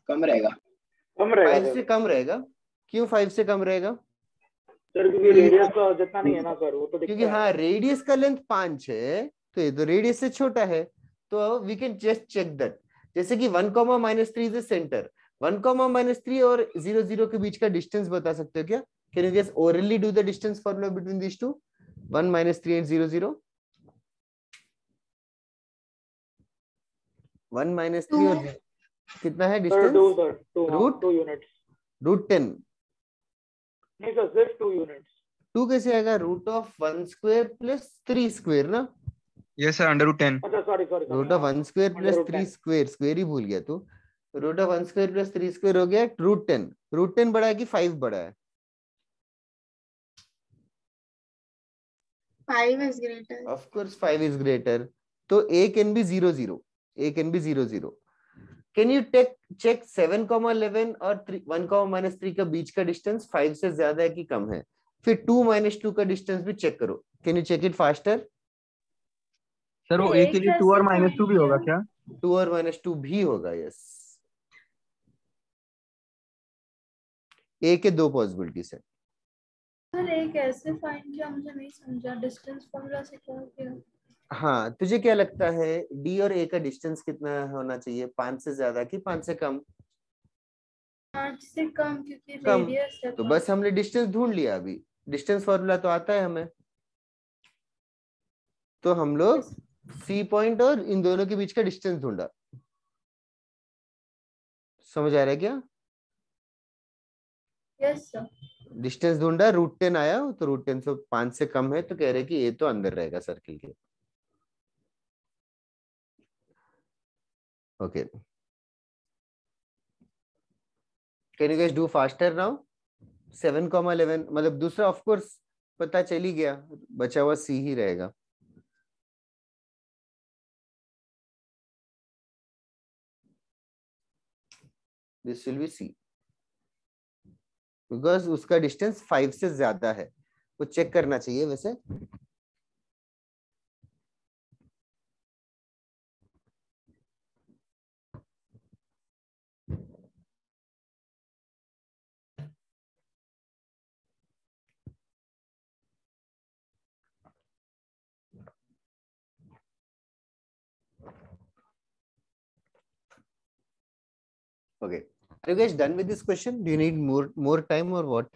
कम रहेगा। कम रहेगा 5 से सर। कम रहेगा। क्यों 5 से कम रहेगा? सर क्योंकि रेडियस का जितना नहीं है ना सर, वो तो क्योंकि दिखता है। हाँ रेडियस का लेंथ 5 है, तो ये तो रेडियस से छोटा है, तो we can just check that. जैसे कि 1, -3 इज सेंटर, 1, -3 और 0, 0 के बीच का डिस्टेंस बता सकते हो क्या? Can you guess orally do the distance formula between this two, 1, -3 and 0, 0? 1, -3 और 0 कितना है sir distance? 2 sir, 2 root 2 units. √10। नहीं सर, सिर्फ 2 यूनिट्स। 2 कैसे आएगा? √1² + 3² ना? Yes sir, √10। अच्छा सॉरी सॉरी सॉरी, हाँ √1² + 3², स्क्वायर ही भूल गया तू। √1² + 3² हो गया √10। √10 बड़ा है कि 5 बड़ा है? 5 is greater. Of course 5 is greater. तो A can be 0, 0. A can be 0, 0. Can you check 7, 11 और 1, -3 का बीच का डिस्टेंस 5 से ज्यादा है कि कम है? फिर 2, -2 का डिस्टेंस भी चेक करो। Can you check it faster? Sir वो ए के लिए 2 और -2 भी होगा क्या? 2 और -2 भी होगा, यस। ए के 2 पॉसिबिलिटीज है। सर एक कैसे फाइंड किया, मुझे नहीं समझा। डिस्टेंस फॉर्मूला से क्या किया? हाँ तुझे क्या लगता है डी और ए का डिस्टेंस कितना होना चाहिए? 5 से ज्यादा कि 5 से कम? 5 से कम, क्योंकि कम। रेडियस है तो 5। बस हमने डिस्टेंस ढूंढ लिया। अभी डिस्टेंस फॉर्मूला तो आता है हमें, तो हम लोग सी पॉइंट और इन दोनों के बीच का डिस्टेंस ढूंढा। समझ आ रहा है क्या? Yes sir. डिस्टेंस ढूंढा, √10 आया, तो √10 से 5 से कम है, तो कह रहे कि ए तो अंदर रहेगा सर्किल के। Okay, can you guys do faster now? 7, 11 मतलब दूसरा ऑफ कोर्स पता चल ही गया, बचा हुआ सी ही रहेगा। This will be C, because उसका डिस्टेंस 5 से ज्यादा है। वो चेक करना चाहिए वैसे। Okay, are you guys done with this question? Do you need more time or what?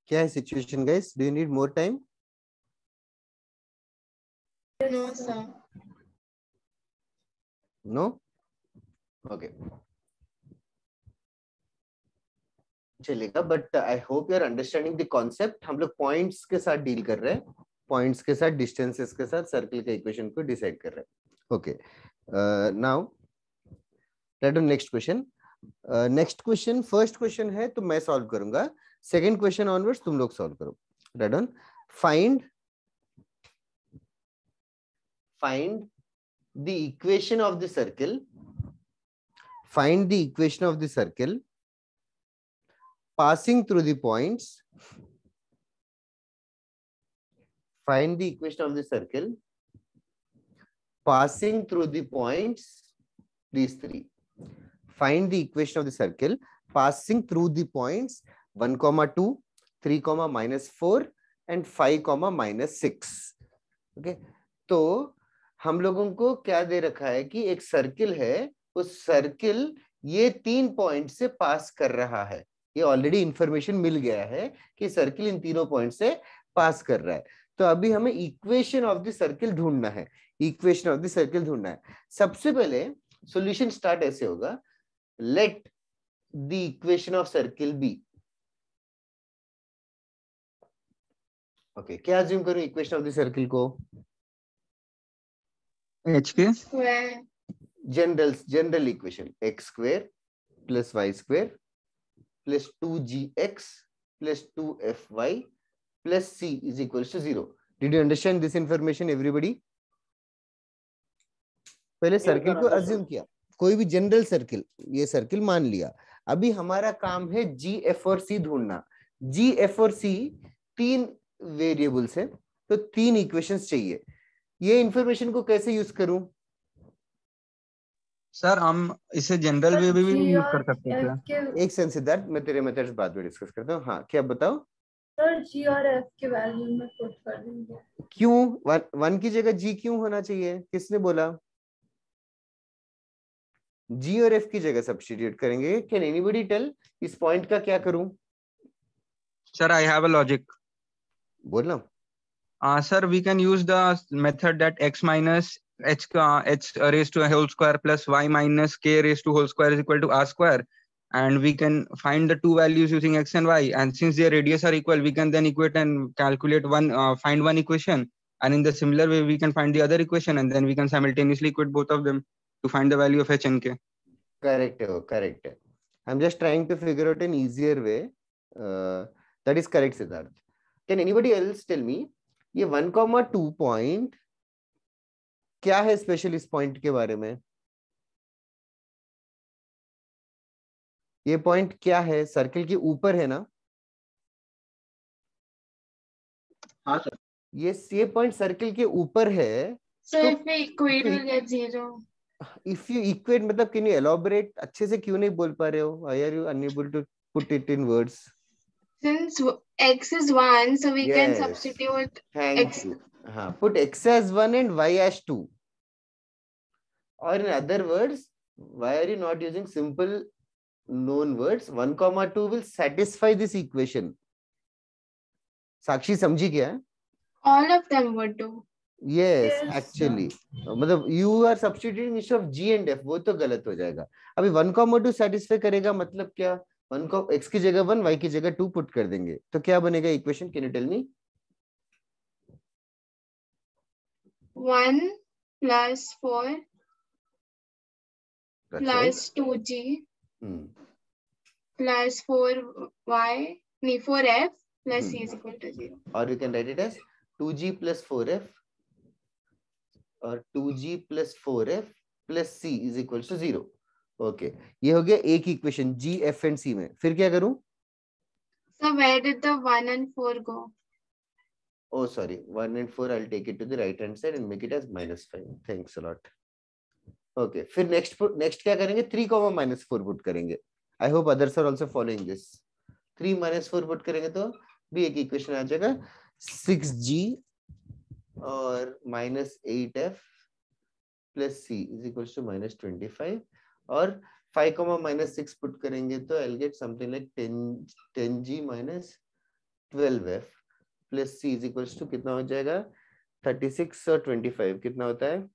क्या है situation guys? Do you need more time? No, sir. No? Okay, चलेगा, but I hope you are understanding the concept. हम लोग points के साथ deal कर रहे हैं, पॉइंट्स के साथ, डिस्टेंसेस के साथ सर्कल के इक्वेशन को डिसाइड कर रहे हैं. Okay, now let us next question. Next question, first question है तो मैं सॉल्व करूंगा, सेकंड क्वेश्चन ऑनवर्ड्स तुम लोग सॉल्व करो. Right on. Find the equation of the circle, find the equation of the circle passing through the points, find the equation of the circle passing through the points, these three. Find the equation of the circle passing through the points 1, 2, 3, -4 and 5, -6. okay, तो हम लोगों को क्या दे रखा है कि एक circle है, उस सर्किल ये 3 पॉइंट से पास कर रहा है. ये ऑलरेडी इंफॉर्मेशन मिल गया है कि सर्किल इन तीनों पॉइंट से पास कर रहा है. तो अभी हमें इक्वेशन ऑफ द सर्किल ढूंढना है. इक्वेशन ऑफ द सर्किल ढूंढना है. सबसे पहले सॉल्यूशन स्टार्ट ऐसे होगा, let the equation of circle be. Okay, क्या अज्यूम करूं इक्वेशन ऑफ द सर्किल को? H k Square. General equation x square plus y square plus 2gx plus 2fy plus c is equals to 0. Did you understand this information everybody? पहले circle को assume किया, कोई भी general circle, ये circle मान लिया. अभी हमारा काम है g, f और c ढूंढना. g, f और c 3 वेरिएबल्स है, तो 3 इक्वेशंस चाहिए. ये इंफॉर्मेशन को कैसे यूज करूं? सर हम इसे जनरल वे में भी यूज कर सकते हैं. एक सेकंड सिद्धार्थ, मैं तेरे मेथड्स बाद में डिस्कस करता हूँ. हाँ, क्या बताओ? सर जी और एफ के वैल्यू में पुट कर देंगे. क्यों 1 की जगह जी क्यों होना चाहिए? किसने बोला? जी और एफ की जगह सब्स्टिट्यूट करेंगे. कैन एनीबॉडी टेल इस पॉइंट का क्या करूं? Sir I have a logic. बोलना. Sir, we can use the method that x minus h raised to a whole square plus y minus k raised to whole square is equal to r square, and we can find the two values using x and y, and since their radius are equal, we can then equate and calculate find one equation, and in the similar way we can find the other equation, and then we can simultaneously equate both of them to find the value of h and k. Correct है, correct है. I'm just trying to figure out an easier way. That is correct, Siddharth. Can anybody else tell me ये 1,2 point क्या है special इस point के बारे में? ये पॉइंट क्या है? सर्किल के ऊपर है ना? हाँ सर. ये पॉइंट सर्किल के ऊपर है. So if we equate, we'll get 0. If you equate मतलब can you elaborate? अच्छे से क्यों नहीं बोल पा रहे हो? Why are you unable to put it in words? Since x is 1, so we can Yes. substitute Thank x. you. हाँ, put x as 1 and y as 2. Or in other words, why are you not using simple known words? 1,2 will satisfy this equation. साक्षी समझी क्या है? All of them would do. Yes, Yes, actually. मतलब you are substituting instead of g and f, वो तो गलत हो जाएगा. अभी 1,2 satisfy करेगा मतलब क्या? x की जगह 1, y की जगह 2 पुट कर देंगे, तो क्या बनेगा equation? Can you tell me? 1 plus 4 plus 2g plus 4y, 4f plus c is equal to 0. Or you can write it as 2g plus 4f or 2g plus 4f plus c is equal to 0. Okay, ये हो गया एक equation ji, F and सी में. फिर क्या करूं? So where did the 1 and 4 go? Oh, sorry, 1 and 4 I'll take it to the right hand side and make it as -5. Thanks a lot. Okay, फिर next क्या करेंगे? 3, -4 पुट करेंगे. I hope others are also following this. 3 - 4 put करेंगे तो भी एक equation आ जाएगा 6g और -8f plus c is equal to -25 और 5, -6 पुट करेंगे तो I get something like 10g - 12f plus c is equal to कितना हो जाएगा 36 और 25 कितना होता है?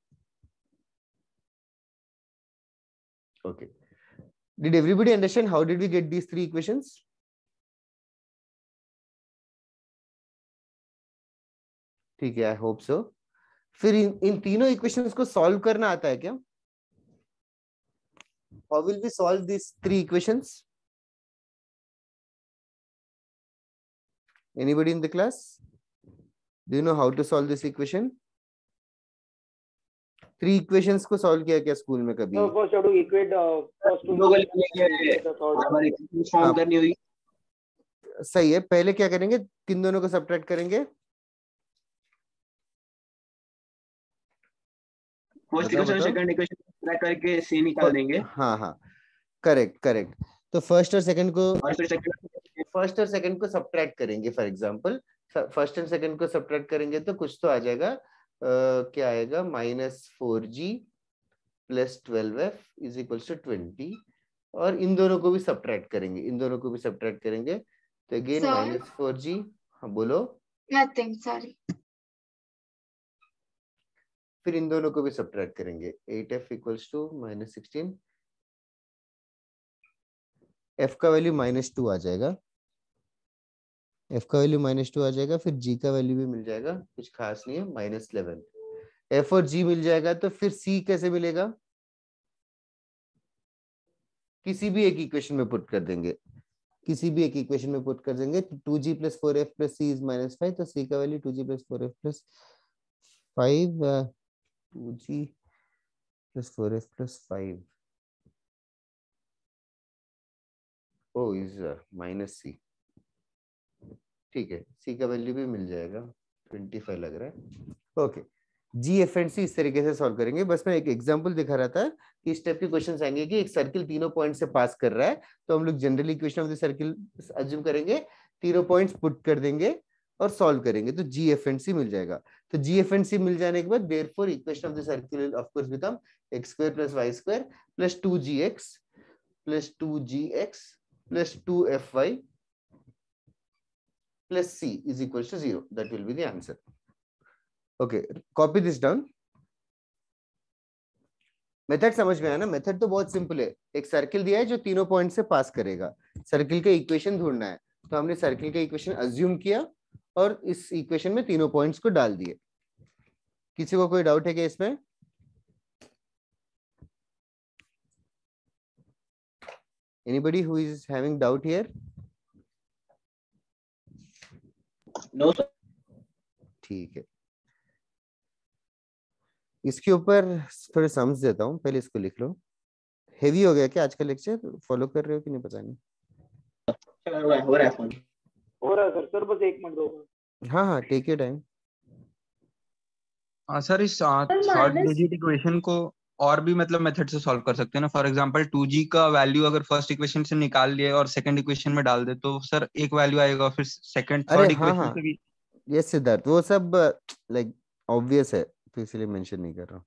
Okay. Did everybody understand how did we get these three equations? ठीक है, I hope so. फिर इन तीनों इक्वेशंस को सॉल्व करना आता है क्या? How will we solve these three equations? Anybody in the class? Do you know how to solve this equation? 3 equations को सॉल्व किया क्या स्कूल में कभी? No, first you have to equate first two form करनी होगी। सही है, पहले क्या करेंगे? किन दोनों को सब्ट्रैक्ट करेंगे? First equation second equation subtract करके सी निकाल देंगे। हाँ हाँ, करेक्ट। तो फर्स्ट और सेकंड को सब्ट्रैक्ट करेंगे। For example first and second को सब्ट्रैक्ट करेंगे तो कुछ तो आ जाएगा। क्या आएगा? -4g plus 12f is equal to 20 और इन दोनों को भी सब्ट्रैक्ट करेंगे तो अगेन -4g। हाँ बोलो। Nothing, sorry. फिर इन दोनों को भी सब्ट्रैक्ट करेंगे 8f इक्वल्स टू -16 f का वैल्यू -2 आ जाएगा। फिर g का वैल्यू भी मिल जाएगा, कुछ खास नहीं है, -11। f और g मिल जाएगा तो फिर c कैसे मिलेगा? किसी भी एक इक्वेशन में पुट कर देंगे, तो 2g + 4f + c इज -5 तो c का value 2g + 4f + 5 2g + 4f + 5 O is -c। ठीक है, c का वैल्यू भी मिल जाएगा 25 लग रहा है। ओके, जी एफ एंड सी इस तरीके से सॉल्व करेंगे। बस मैं एक एग्जांपल दिखा रहा था कि इस टाइप के क्वेश्चंस आएंगे कि एक सर्किल तीनों पॉइंट से पास कर रहा है तो हम लोग generally equation of the circle assume करेंगे, तीनों पॉइंट्स पुट कर देंगे और सॉल्व करेंगे तो जी एफ एंड सी मिल जाएगा। तो जी एफ एंड सी मिल जाने के बाद therefore equation of the circle will of course become x² + y² + 2gx + 2gx + 2fy + c is equal to 0. That will be the answer. Okay, copy this down. Method समझ में आया ना? Method तो बहुत simple है। एक सर्किल दिया है जो तीनों पॉइंट से पास करेगा, सर्किल का इक्वेशन ढूंढना है तो हमने सर्किल का इक्वेशन अज्यूम किया और इस इक्वेशन में तीनों पॉइंट्स को डाल दिए। किसी को कोई डाउट है क्या इसमें? Anybody who is having doubt here? No sir. ठीक है, इसके ऊपर थोड़े सम्स देता हूँ, पहले इसको लिख लो। हेवी हो गया क्या आज का लेक्चर? फॉलो कर रहे हो कि नहीं पता नहीं। हो रहा है सर बस 1 मिनट दो। हाँ, टेक योर टाइम। सर इस थर्ड डिजिट इक्वेशन को और भी मतलब मेथड से सॉल्व कर सकते हैं ना। फॉर एग्जांपल 2g का वैल्यू अगर फर्स्ट इक्वेशन से निकाल लिए और सेकंड इक्वेशन में डाल दे तो सर एक वैल्यू आएगा, फिर सेकंड थर्ड इक्वेशन से भी। यस सिद्धार्थ, वो सब लाइक ऑब्वियस है तो इसलिए मेंशन नहीं कर रहा हूँ।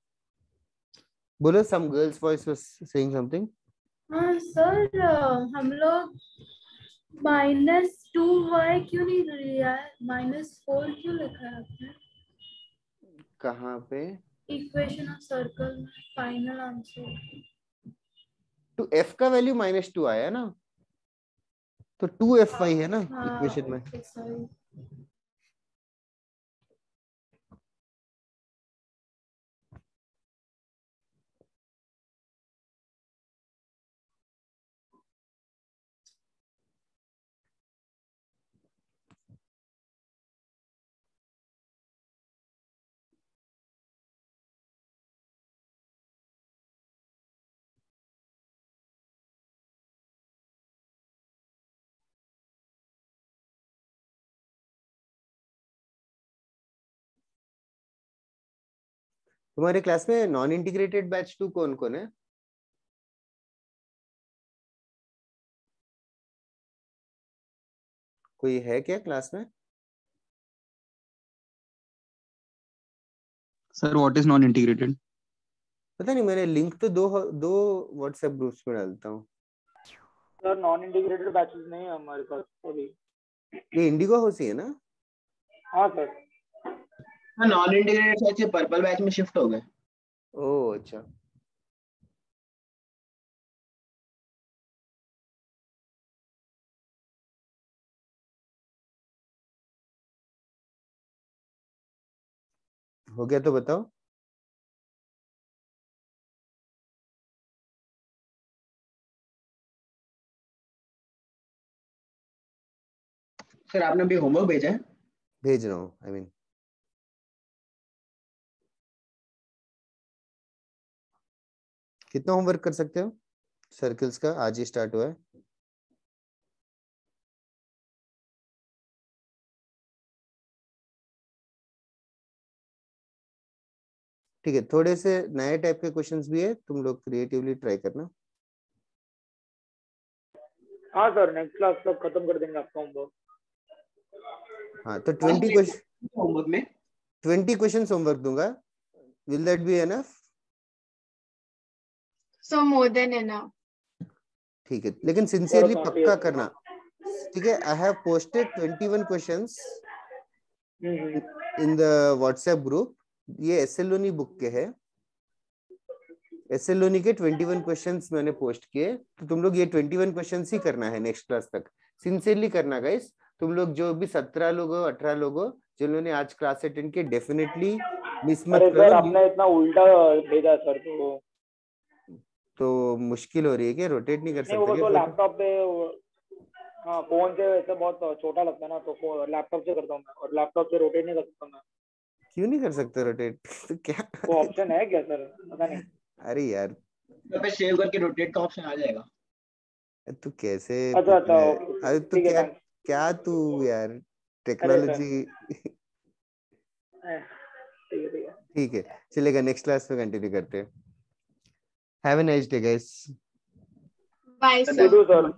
बोलो, some girls voice was saying something. हाँ सर, हम लोग -2y क्यों नहीं लिया है? -4 क्यों लिखा है आपने? कहाँ पे? इक्वेशन ऑफ सर्कल में फाइनल आंसर। तो f का वैल्यू -2 आया ना, तो 2fy है ना इक्वेशन में। सॉरी। तुम्हारे क्लास में नॉन इंटीग्रेटेड बैच 2 कौन कौन है? कोई है क्या क्लास में? Sir what is non integrated? पता नहीं, मैंने लिंक तो दो व्हाट्सएप ग्रुप्स में डालता हूँ। सर नॉन इंटीग्रेटेड बैचेस नहीं है हमारे पास अभी। ये इंडिगो हाउस ही है ना? हाँ सर। हाँ, नॉन इंटीग्रेटेड शायद से पर्पल बैच में शिफ्ट हो गए। ओह अच्छा। हो गया तो बताओ। सर आपने अभी होमवर्क भेजा है? भेज रहा हूँ, आई मीन कितना होमवर्क कर सकते हो सर्कल्स का? आज ही स्टार्ट हुआ है। ठीक है, थोड़े से नए टाइप के क्वेश्चंस भी है, तुम लोग क्रिएटिवली ट्राई करना। हाँ सर नेक्स्ट क्लास तक खत्म कर देंगे आपका होमवर्क। हाँ तो 20 होमवर्क में क्वेश्चंस होमवर्क दूंगा। Will that be enough? So more than enough. ठीक है, लेकिन सिंसियरली काफी पक्का है। करना। ठीक है, I have posted 21 questions in the WhatsApp group. ये एसएलओनी बुक के है। एसएलओनी के 21 क्वेश्चंस मैंने पोस्ट किए, तो तुम लोग ये 21 क्वेश्चंस ही करना है नेक्स्ट क्लास तक। सिंसियरली करना गाइस। तुम लोग जो भी 17 लोग हो, 18 लोग हो, जिन्होंने आज क्लास अटेंड की, डेफिनेटली मिस मत अरे सर करो। आपने इतना उल्टा भेजा सर तो मुश्किल हो रही है कि रोटेट नहीं कर नहीं वो सकते तो क्या? लैपटॉप पे हाँ फोन से वैसे बहुत छोटा लगता है ना, तो लैपटॉप से करता हूँ मैं, और लैपटॉप से रोटेट नहीं कर सकता मैं। क्यों नहीं कर सकते रोटेट? तो क्या वो ऑप्शन है क्या सर? पता नहीं। अरे यार पे सेव करके रोटेट का ऑप्शन आ जाएगा। तू कैसे अच्छा पूछ रहा है? ओके अरे तू ठीक है क्या थैंक्स। क्या तू यार अरे सर टेक्नोलॉजी। ठीक है। ठीक है, चलेगा, नेक्स्ट क्लास में कंटिन्यू करते हैं। Have a nice day guys. Bye, तो sir. सर